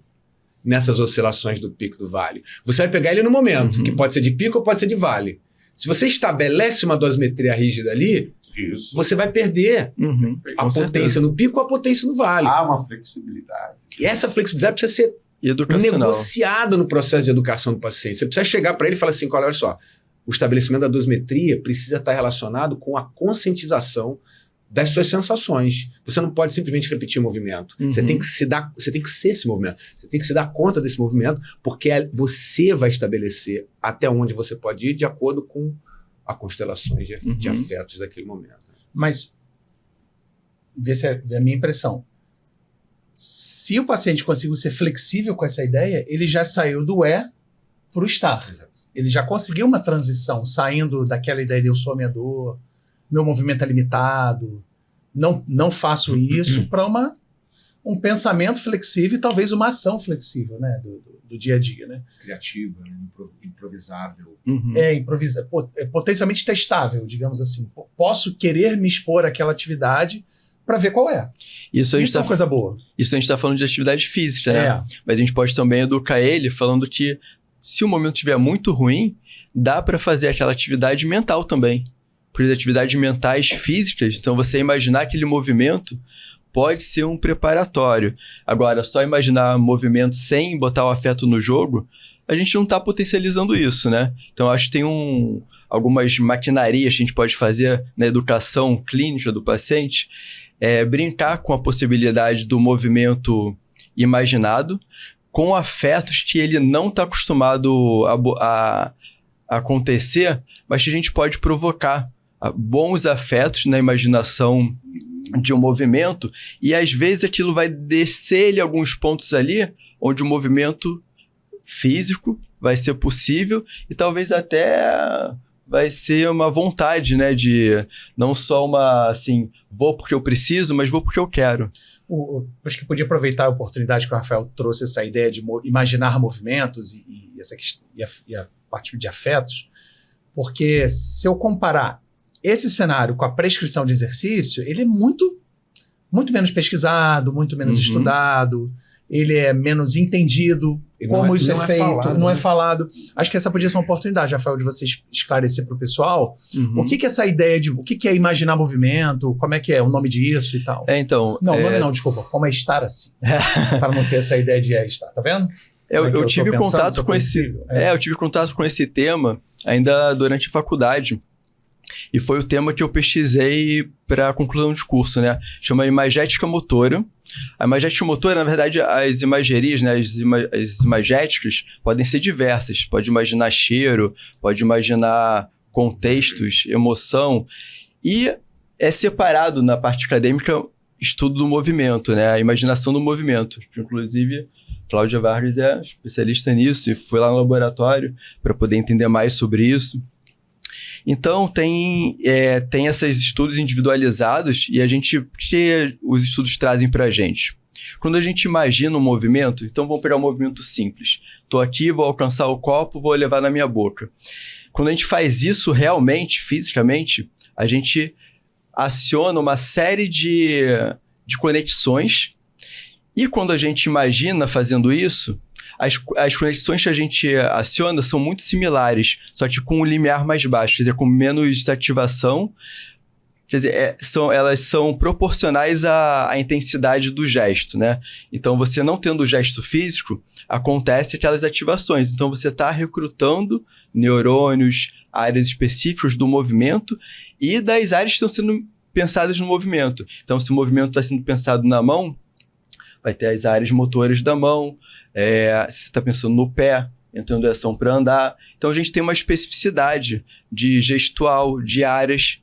nessas oscilações do pico do vale. Você vai pegar ele no momento, que pode ser de pico ou pode ser de vale. Se você estabelece uma dosimetria rígida ali, você vai perder a potência no pico ou a potência no vale. Há uma flexibilidade. E essa flexibilidade precisa ser negociada no processo de educação do paciente. Você precisa chegar para ele e falar assim, olha só, o estabelecimento da dosimetria precisa estar relacionado com a conscientização das suas sensações. Você não pode simplesmente repetir o movimento. Você tem que ser esse movimento. Você tem que se dar conta desse movimento, porque você vai estabelecer até onde você pode ir de acordo com as constelações de afetos daquele momento. Mas, vê se é a minha impressão. Se o paciente conseguiu ser flexível com essa ideia, ele já saiu do para o estar. Exato. Ele já conseguiu uma transição, saindo daquela ideia de eu sou a minha dor, meu movimento é limitado, não faço isso, para um pensamento flexível e talvez uma ação flexível, né, do dia a dia. Né? Criativa, né? Improvisável. Potencialmente testável, digamos assim. Posso querer me expor àquela atividade para ver qual é. Isso é uma coisa boa. Isso a gente está falando de atividade física, né? Mas a gente pode também educar ele falando que se o momento estiver muito ruim, dá para fazer aquela atividade mental também. Por exemplo, atividades mentais físicas, então você imaginar aquele movimento pode ser um preparatório. Agora, só imaginar movimento sem botar o afeto no jogo, a gente não está potencializando isso, né? Então, acho que tem algumas maquinarias que a gente pode fazer na educação clínica do paciente, brincar com a possibilidade do movimento imaginado, com afetos que ele não está acostumado a acontecer, mas que a gente pode provocar bons afetos na imaginação de um movimento, e às vezes aquilo vai descer ele alguns pontos ali, onde o movimento físico vai ser possível, e talvez até vai ser uma vontade, né, de não só assim, vou porque eu preciso, mas vou porque eu quero. Acho que podia aproveitar a oportunidade que o Rafael trouxe essa ideia de imaginar movimentos e a parte de afetos, porque se eu comparar esse cenário com a prescrição de exercício, ele é muito, muito menos pesquisado, muito menos estudado, ele é menos entendido, como isso é feito, não é falado. Acho que essa podia ser uma oportunidade, Rafael, de você esclarecer para o pessoal o que é essa ideia de... O que é imaginar movimento, como é que é o nome disso e tal. Então... Não, desculpa. Como é estar assim. Para não ser essa ideia de estar, tá vendo? Eu tive contato com eu tive contato com esse tema ainda durante a faculdade. E foi o tema que eu pesquisei para a conclusão de curso, né? Chama imagética motora. A imagética motora, na verdade, as imagerias, né? As imagéticas podem ser diversas. Pode imaginar cheiro, pode imaginar contextos, emoção. E é separado na parte acadêmica estudo do movimento, né? A imaginação do movimento. Inclusive, Cláudia Vargas é especialista nisso e foi lá no laboratório para poder entender mais sobre isso. Então, tem esses estudos individualizados e que os estudos trazem para a gente. Quando a gente imagina um movimento, então vamos pegar um movimento simples. Estou aqui, vou alcançar o copo, vou levar na minha boca. Quando a gente faz isso realmente, fisicamente, a gente aciona uma série de conexões. E quando a gente imagina fazendo isso, as conexões que a gente aciona são muito similares, só que com um limiar mais baixo, quer dizer, com menos ativação. Quer dizer, elas são proporcionais à intensidade do gesto, né? Então, você não tendo o gesto físico, acontece aquelas ativações. Então, você está recrutando neurônios, áreas específicas do movimento e das áreas que estão sendo pensadas no movimento. Então, se o movimento está sendo pensado na mão, vai ter as áreas motoras da mão. Se você está pensando no pé, entrando em ação para andar. Então, a gente tem uma especificidade de gestual, de áreas,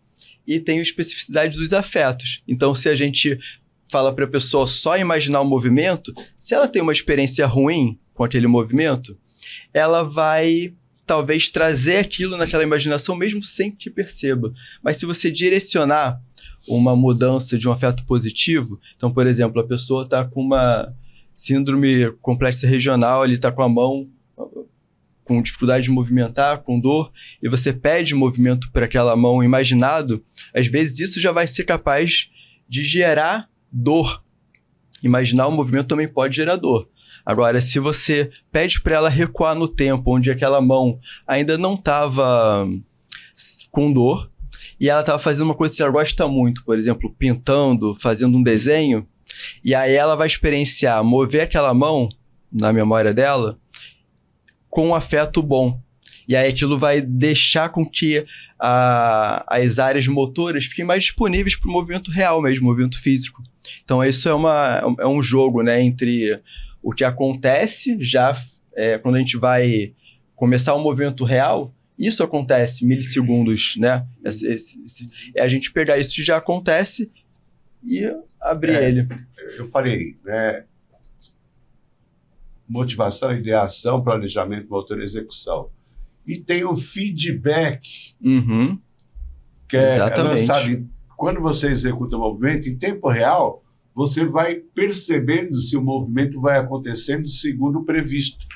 e tem a especificidade dos afetos. Então, se a gente fala para a pessoa só imaginar o movimento, se ela tem uma experiência ruim com aquele movimento, ela vai talvez trazer aquilo naquela imaginação mesmo sem que perceba. Mas se você direcionar uma mudança de um afeto positivo, então, por exemplo, a pessoa está com uma síndrome complexa regional, ele está com a mão com dificuldade de movimentar, com dor, e você pede movimento para aquela mão imaginado, às vezes isso já vai ser capaz de gerar dor. Imaginar o movimento também pode gerar dor. Agora, se você pede para ela recuar no tempo, onde aquela mão ainda não estava com dor, e ela estava fazendo uma coisa que ela gosta muito, por exemplo, pintando, fazendo um desenho, e aí ela vai experienciar mover aquela mão na memória dela com um afeto bom. E aí aquilo vai deixar com que as áreas motoras fiquem mais disponíveis para o movimento real mesmo, movimento físico. Então isso é um jogo, né, entre o que acontece já quando a gente vai começar um movimento real. Isso acontece milissegundos, né? A gente pegar isso que já acontece e abrir ele. Eu falei, né? Motivação, ideação, planejamento, motor e execução. E tem o feedback, que é lançado. Quando você executa o movimento, em tempo real, você vai percebendo se o movimento vai acontecendo segundo o previsto.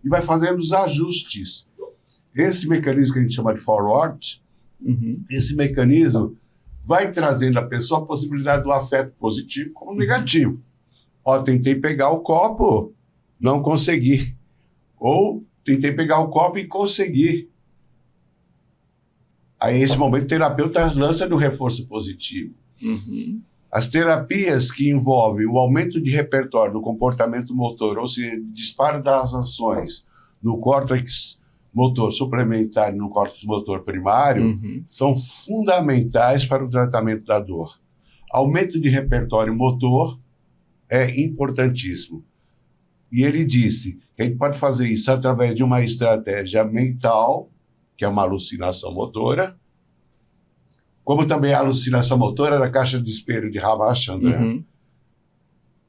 E vai fazendo os ajustes. Esse mecanismo que a gente chama de forward, esse mecanismo vai trazendo à pessoa a possibilidade do afeto positivo como negativo. Tentei pegar o copo, não consegui. Ou tentei pegar o copo e consegui. Aí, nesse momento, o terapeuta lança no reforço positivo. As terapias que envolvem o aumento de repertório do comportamento motor, ou seja, disparo das ações no córtex motor suplementar e no córtex motor primário, são fundamentais para o tratamento da dor. Aumento de repertório motor é importantíssimo. E ele disse que a gente pode fazer isso através de uma estratégia mental, que é uma alucinação motora, como também a alucinação motora da caixa de espelho de Ramachandran.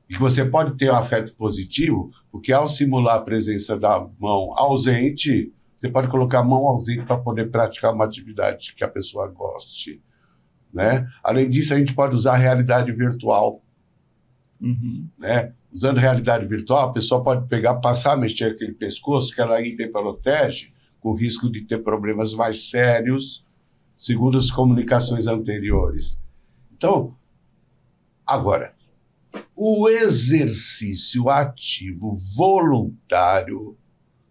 E que você pode ter um afeto positivo, porque ao simular a presença da mão ausente, você pode colocar a mão ausente para poder praticar uma atividade que a pessoa goste, né? Além disso, a gente pode usar a realidade virtual, né? Usando realidade virtual, a pessoa pode pegar, passar, mexer aquele pescoço, que ela hiperprotege, com o risco de ter problemas mais sérios, segundo as comunicações anteriores. Então, agora, o exercício ativo voluntário,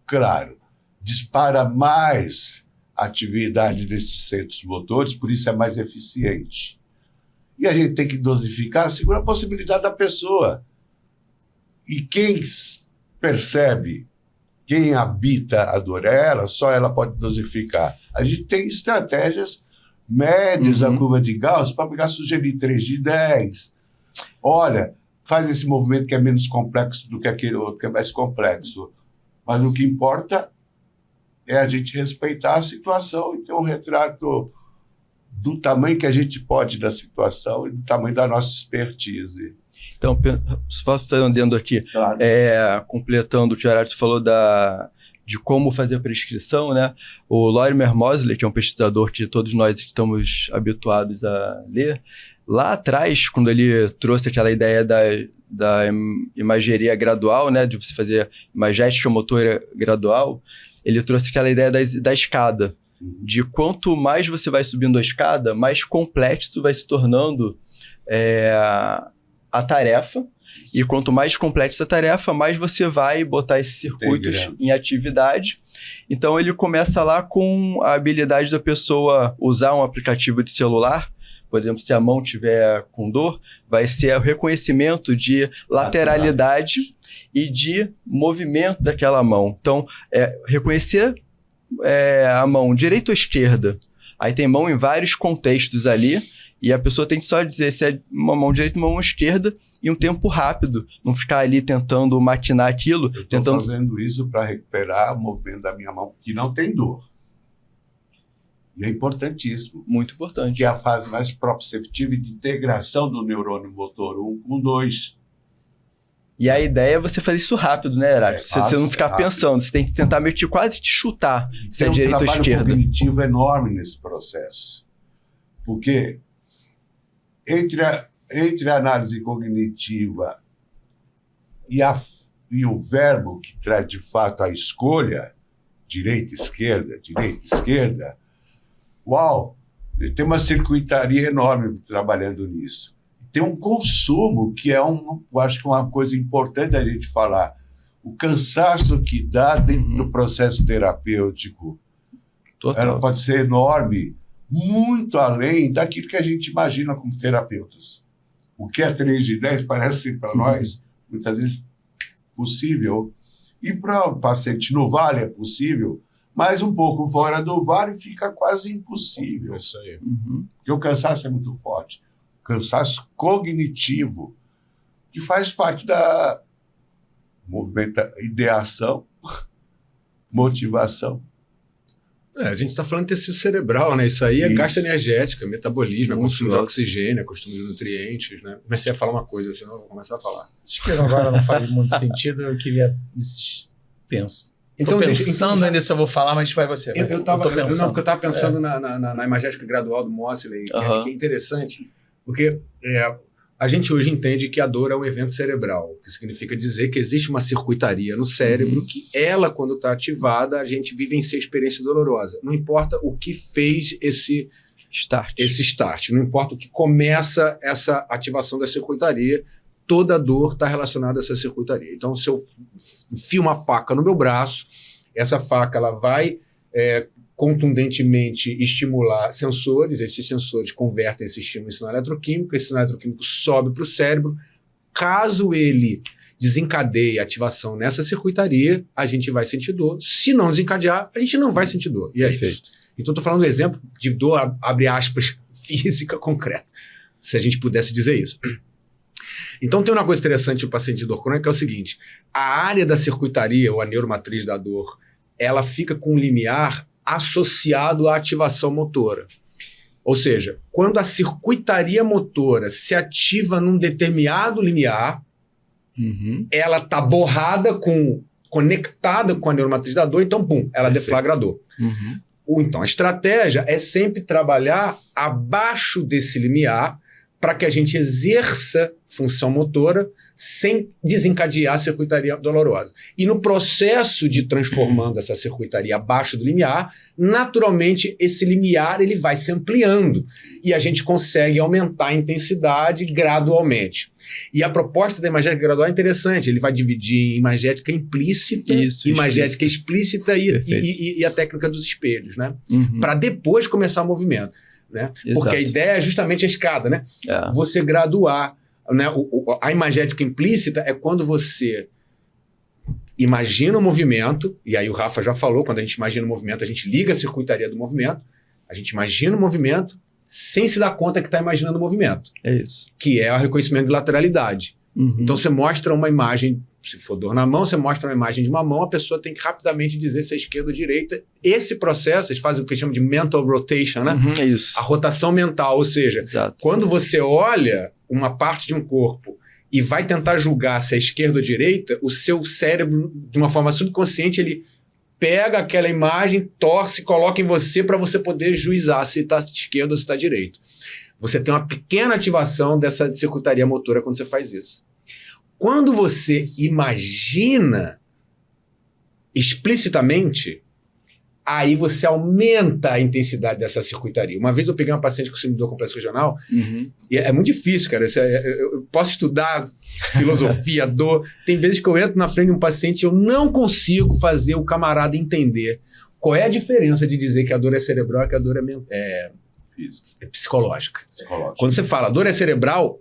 claro, dispara mais a atividade desses centros motores, por isso é mais eficiente. E a gente tem que dosificar segundo a possibilidade da pessoa. E quem percebe, quem habita a dor é ela, só ela pode dosificar. A gente tem estratégias médias da curva de Gauss para pegar, sugerir 3 de 10. Olha, faz esse movimento que é menos complexo do que aquele outro, que é mais complexo. Mas o que importa é a gente respeitar a situação e ter um retrato do tamanho que a gente pode da situação e do tamanho da nossa expertise. Então, só estendendo aqui, Claro. completando o que o Horácio falou de como fazer a prescrição, né? O Lorimer Moseley, que é um pesquisador que todos nós estamos habituados a ler, lá atrás, quando ele trouxe aquela ideia imageria gradual, né, de você fazer imagética motora gradual, ele trouxe aquela ideia da escada, de quanto mais você vai subindo a escada, mais complexo vai se tornando a tarefa, e quanto mais complexa a tarefa, mais você vai botar esses circuitos em atividade. Então ele começa lá com a habilidade da pessoa usar um aplicativo de celular. Por exemplo, se a mão tiver com dor, vai ser o reconhecimento de lateralidade e de movimento daquela mão. Então, reconhecer a mão direita ou esquerda. Aí tem mão em vários contextos ali, e a pessoa tem que só dizer se é uma mão direita ou uma mão esquerda, e um tempo rápido, não ficar ali tentando maquinar aquilo. Eu estou fazendo isso para recuperar o movimento da minha mão, que não tem dor. E é importantíssimo. Muito importante. Que é a fase mais proprioceptiva de integração do neurônio motor 1 com 2. E a ideia é você fazer isso rápido, né, Heráclito? Você não ficar pensando, você tem que tentar meio que quase te chutar se é direita ou esquerda. Tem um trabalho cognitivo enorme nesse processo. Porque entre a análise cognitiva e o verbo que traz de fato a escolha, direita, esquerda, uau, tem uma circuitaria enorme trabalhando nisso. Tem um consumo que eu acho que é uma coisa importante a gente falar. O cansaço que dá dentro do processo terapêutico, ela pode ser enorme, muito além daquilo que a gente imagina como terapeutas. O que é 3 de 10 parece para nós, muitas vezes, possível. E para o paciente no vale é possível, mas um pouco fora do vale fica quase impossível. Isso aí. Porque o cansaço é muito forte. O cansaço cognitivo, que faz parte da ideação, motivação. A gente está falando de tecido cerebral, né? Isso aí é gasta energética, metabolismo, é consumo de oxigênio, é consumo de nutrientes, né? Comecei a falar uma coisa, senão eu vou começar a falar. Acho que agora não faz muito sentido, eu queria pensar. Estou pensando ainda se eu vou falar, mas vai você. Eu estava pensando na imagética gradual do Moseley, que é interessante, porque a gente hoje entende que a dor é um evento cerebral, o que significa dizer que existe uma circuitaria no cérebro que ela, quando está ativada, a gente vivencia a experiência dolorosa. Não importa o que fez esse start, não importa o que começa essa ativação da circuitaria, toda dor está relacionada a essa circuitaria. Então, se eu enfio uma faca no meu braço, essa faca ela vai contundentemente estimular sensores, esses sensores convertem esse estímulo em sinal eletroquímico, esse sinal eletroquímico sobe para o cérebro. Caso ele desencadeie a ativação nessa circuitaria, a gente vai sentir dor. Se não desencadear, a gente não vai sentir dor. E é isso. Então, estou falando do exemplo de dor, abre aspas, física concreta, se a gente pudesse dizer isso. Então, tem uma coisa interessante no paciente de dor crônica, que é o seguinte: a área da circuitaria, ou a neuromatriz da dor, ela fica com um limiar associado à ativação motora. Ou seja, quando a circuitaria motora se ativa num determinado limiar, ela está conectada com a neuromatriz da dor, então, pum, ela deflagra a dor. Então, a estratégia é sempre trabalhar abaixo desse limiar para que a gente exerça função motora sem desencadear a circuitaria dolorosa. E no processo de transformando essa circuitaria abaixo do limiar, naturalmente esse limiar ele vai se ampliando e a gente consegue aumentar a intensidade gradualmente. E a proposta da imagética gradual é interessante, ele vai dividir em imagética implícita, imagética explícita e a técnica dos espelhos, né? Para depois começar o movimento. Né? Porque a ideia é justamente a escada, né? Você graduar, né? A imagética implícita é quando você imagina o movimento, e aí o Rafa já falou, quando a gente imagina o movimento, a gente liga a circuitaria do movimento, a gente imagina o movimento sem se dar conta que está imaginando o movimento. É isso. Que é o reconhecimento de lateralidade. Então você mostra uma imagem, se for dor na mão, você mostra uma imagem de uma mão, a pessoa tem que rapidamente dizer se é esquerda ou direita. Esse processo, eles fazem o que chamam de mental rotation, né? É isso. A rotação mental, ou seja, quando você olha uma parte de um corpo e vai tentar julgar se é esquerda ou direita, o seu cérebro, de uma forma subconsciente, ele pega aquela imagem, torce, coloca em você para você poder juizar se está esquerda ou se está direito. Você tem uma pequena ativação dessa circuitaria motora quando você faz isso. Quando você imagina explicitamente, aí você aumenta a intensidade dessa circuitaria. Uma vez eu peguei uma paciente com síndrome do complexo regional, e é muito difícil, cara. Eu posso estudar filosofia, dor. Tem vezes que eu entro na frente de um paciente e eu não consigo fazer o camarada entender qual é a diferença de dizer que a dor é cerebral e que a dor é psicológica. Quando você fala dor é cerebral,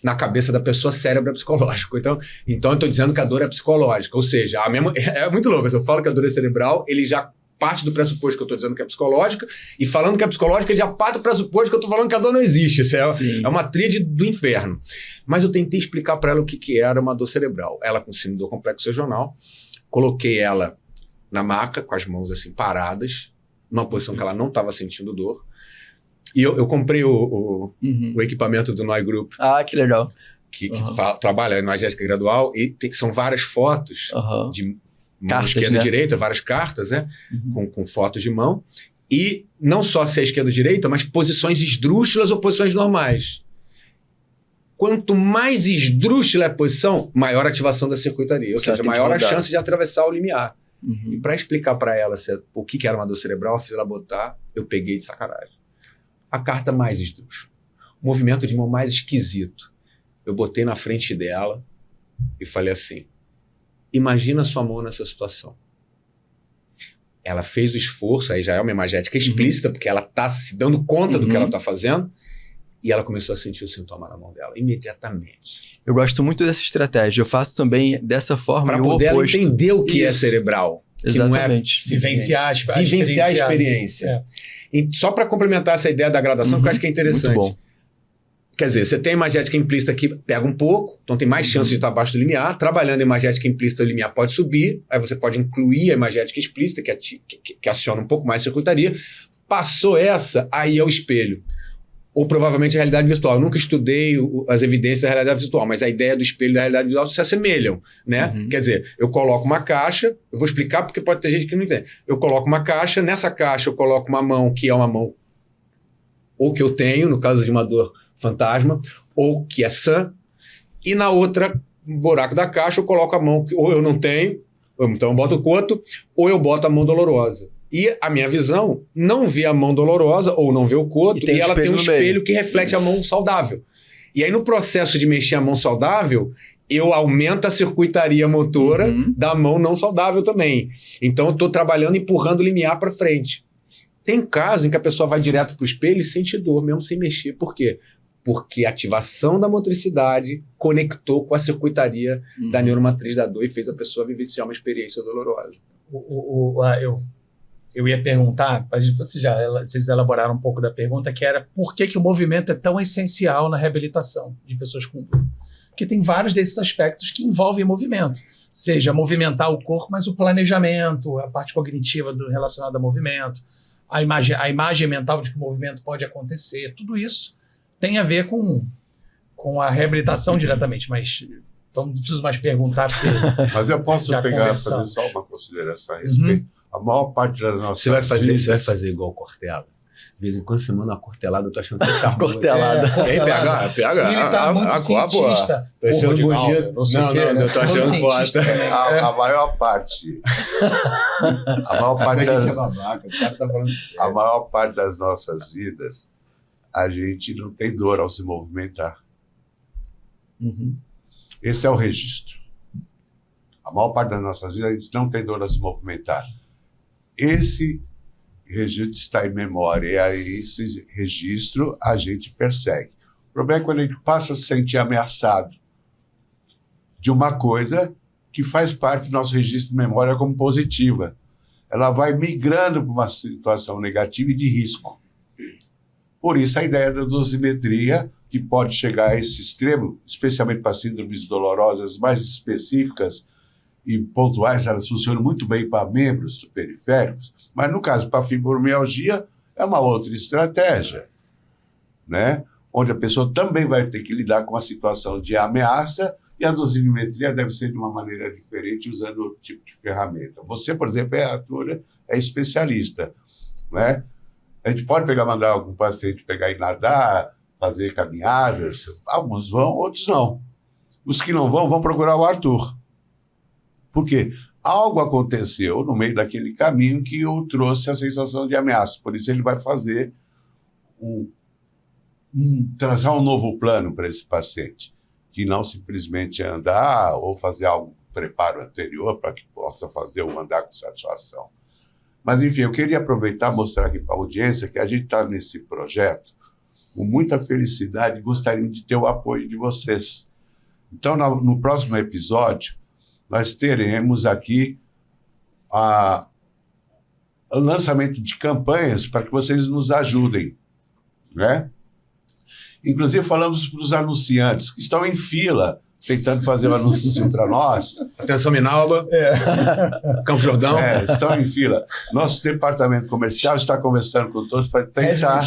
na cabeça da pessoa, cérebro é psicológico. Então eu estou dizendo que a dor é psicológica. Ou seja, é muito louco. Se eu falo que a dor é cerebral, ele já parte do pressuposto que eu estou dizendo que é psicológica, e falando que é psicológica, ele já parte do pressuposto que eu estou falando que a dor não existe. Isso é uma tríade do inferno. Mas eu tentei explicar para ela o que era uma dor cerebral. Ela com síndrome do complexo regional, coloquei ela na maca, com as mãos assim paradas, numa posição que ela não estava sentindo dor. E eu comprei o equipamento do Noi Group. Ah, que legal. Que trabalha em imagética gradual, e são várias fotos de mão cartas, esquerda né? e direita, várias cartas, né? Com fotos de mão. E não só se é esquerda e direita, mas posições esdrúxulas ou posições normais. Quanto mais esdrúxula é a posição, maior a ativação da circuitaria. Ou seja, maior a chance de atravessar o limiar. E para explicar para ela o que era uma dor cerebral, eu fiz ela botar, eu peguei de sacanagem a carta mais esdrúxula, o movimento de mão mais esquisito. Eu botei na frente dela e falei assim: imagina sua mão nessa situação. Ela fez o esforço, aí já é uma imagética explícita, porque ela está se dando conta do que ela está fazendo, e ela começou a sentir o sintoma na mão dela, imediatamente. Eu gosto muito dessa estratégia. Eu faço também dessa forma. Para poder ela entender o que é cerebral. Exatamente. Que não é vivenciar a experiência. E só para complementar essa ideia da gradação, que eu acho que é interessante. Muito bom. Quer dizer, você tem a imagética implícita que pega um pouco, então tem mais chance de estar abaixo do limiar. Trabalhando a imagética implícita, o limiar pode subir, aí você pode incluir a imagética explícita, que aciona um pouco mais a circuitaria. Passou essa, aí é o espelho. Ou provavelmente a realidade virtual. Eu nunca estudei as evidências da realidade virtual, mas a ideia do espelho e da realidade virtual se assemelham, né? Quer dizer, eu coloco uma caixa, eu vou explicar porque pode ter gente que não entende. Eu coloco uma caixa, nessa caixa eu coloco uma mão que é uma mão ou que eu tenho, no caso de uma dor fantasma, ou que é sã, e na outra buraco da caixa eu coloco a mão que ou eu não tenho, então eu boto o coto, ou eu boto a mão dolorosa. E a minha visão não vê a mão dolorosa ou não vê o coto, e ela tem um espelho que reflete a mão saudável. E aí no processo de mexer a mão saudável, eu aumento a circuitaria motora da mão não saudável também. Então eu estou trabalhando empurrando o limiar para frente. Tem casos em que a pessoa vai direto para o espelho e sente dor, mesmo sem mexer. Por quê? Porque a ativação da motricidade conectou com a circuitaria da neuromatriz da dor e fez a pessoa vivenciar uma experiência dolorosa. Eu ia perguntar, vocês elaboraram um pouco da pergunta, que era por que o movimento é tão essencial na reabilitação de pessoas com dor? Porque tem vários desses aspectos que envolvem movimento. Seja movimentar o corpo, mas o planejamento, a parte cognitiva relacionada ao movimento, a imagem mental de que o movimento pode acontecer, tudo isso tem a ver com a reabilitação diretamente, mas então não preciso mais perguntar. Mas eu posso pegar e fazer só uma consideração a respeito. A maior parte das nossas Você vai fazer igual Cortella. De vez em quando você manda uma cortelada, eu tô achando que é charmoso. Cortelada. PH. Ele tá muito cientista. Tô achando bonito. Não, eu tô achando foda. A maior parte. A gente é babaca, o cara tá falando sério. A maior parte das nossas vidas, a gente não tem dor ao se movimentar. Esse é o registro. A maior parte das nossas vidas, a gente não tem dor ao se movimentar. Esse registro está em memória, e aí esse registro a gente persegue. O problema é quando a gente passa a se sentir ameaçado de uma coisa que faz parte do nosso registro de memória como positiva. Ela vai migrando para uma situação negativa e de risco. Por isso a ideia da dosimetria, que pode chegar a esse extremo, especialmente para síndromes dolorosas mais específicas e pontuais, elas funcionam muito bem para membros periféricos, mas no caso para fibromialgia é uma outra estratégia, né? Onde a pessoa também vai ter que lidar com uma situação de ameaça e a dosimetria deve ser de uma maneira diferente usando outro tipo de ferramenta. Você, por exemplo, Arthur, é especialista, né? A gente pode mandar algum paciente pegar e nadar, fazer caminhadas, alguns vão, outros não. Os que não vão procurar o Arthur. Por quê? Algo aconteceu no meio daquele caminho que o trouxe a sensação de ameaça. Por isso ele vai fazer traçar um novo plano para esse paciente, que não simplesmente andar ou fazer algum preparo anterior para que possa fazer o andar com satisfação. Mas, enfim, eu queria aproveitar e mostrar aqui para a audiência que a gente está nesse projeto com muita felicidade e gostaria de ter o apoio de vocês. Então, no próximo episódio, nós teremos aqui o lançamento de campanhas para que vocês nos ajudem, né? Inclusive, falamos para os anunciantes que estão em fila tentando fazer o anúncio para nós. Atenção, Minalba. Campo Jordão. Estão em fila. Nosso departamento comercial está conversando com todos para tentar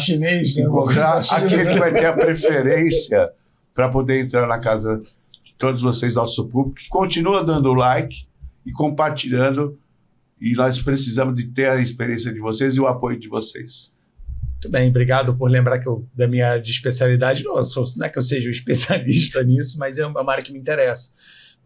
encontrar aquele que vai ter a preferência para poder entrar na casa de todos vocês, nosso público, que continua dando like e compartilhando. E nós precisamos de ter a experiência de vocês e o apoio de vocês. Muito bem, obrigado por lembrar que da minha área de especialidade, não é que eu seja um especialista nisso, mas é uma área que me interessa.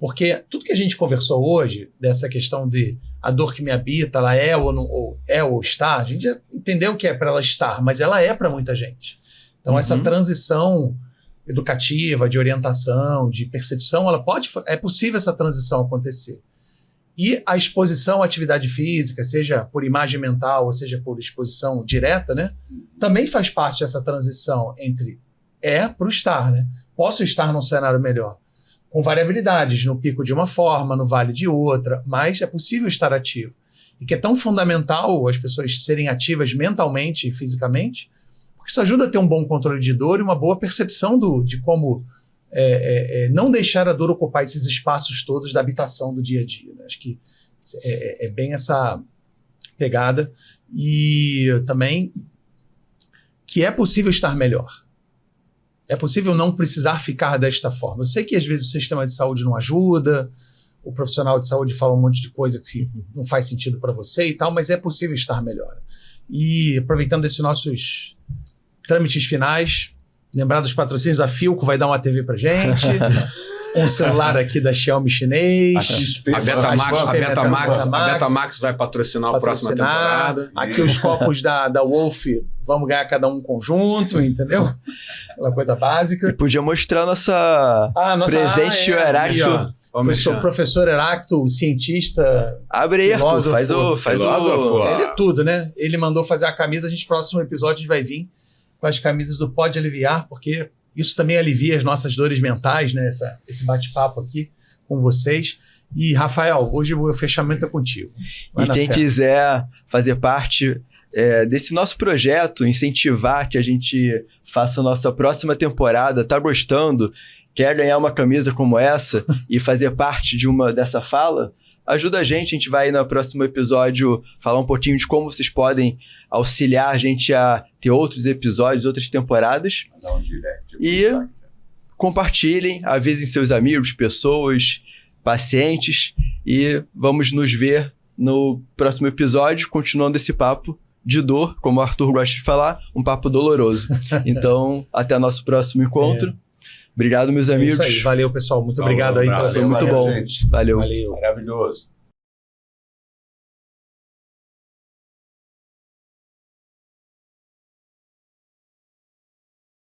Porque tudo que a gente conversou hoje, dessa questão de a dor que me habita, ela é ou está, a gente já entendeu que é para ela estar, mas ela é para muita gente. Então, essa transição educativa, de orientação, de percepção, é possível essa transição acontecer. E a exposição à atividade física, seja por imagem mental, ou seja por exposição direta, né, também faz parte dessa transição entre para o estar. Né? Posso estar num cenário melhor, com variabilidades, no pico de uma forma, no vale de outra, mas é possível estar ativo. E que é tão fundamental as pessoas serem ativas mentalmente e fisicamente, porque isso ajuda a ter um bom controle de dor e uma boa percepção de como não deixar a dor ocupar esses espaços todos da habitação do dia a dia. Né? Acho que é bem essa pegada. E também que é possível estar melhor. É possível não precisar ficar desta forma. Eu sei que às vezes o sistema de saúde não ajuda, o profissional de saúde fala um monte de coisa que não faz sentido para você e tal, mas é possível estar melhor. E aproveitando esses nossos trâmites finais, lembrar dos patrocínios, a Philco vai dar uma TV pra gente, um celular aqui da Xiaomi chinês, a Betamax vai patrocinar a próxima temporada. Aqui os copos da Wolf, vamos ganhar cada um conjunto, entendeu? Aquela coisa básica. E podia mostrar nossa presente Heracto. Professor Heracto, cientista. Abre aí, Arthur, faz o... Ele é tudo, né? Ele mandou fazer a camisa, próximo episódio a gente vai vir com as camisas do Pode Aliviar, porque isso também alivia as nossas dores mentais, né? Esse bate-papo aqui com vocês. E, Rafael, hoje o fechamento é contigo. E quem quiser fazer parte desse nosso projeto, incentivar que a gente faça a nossa próxima temporada, tá gostando, quer ganhar uma camisa como essa e fazer parte dessa fala, ajuda a gente vai no próximo episódio falar um pouquinho de como vocês podem auxiliar a gente a ter outros episódios, outras temporadas. Mandar um direct. E compartilhem, avisem seus amigos, pessoas, pacientes, e vamos nos ver no próximo episódio, continuando esse papo de dor, como o Arthur gosta de falar, um papo doloroso. Então, até nosso próximo encontro. Obrigado, meus amigos. Isso aí. Valeu, pessoal. Muito obrigado aí. Foi muito bom. Gente. Valeu. Maravilhoso.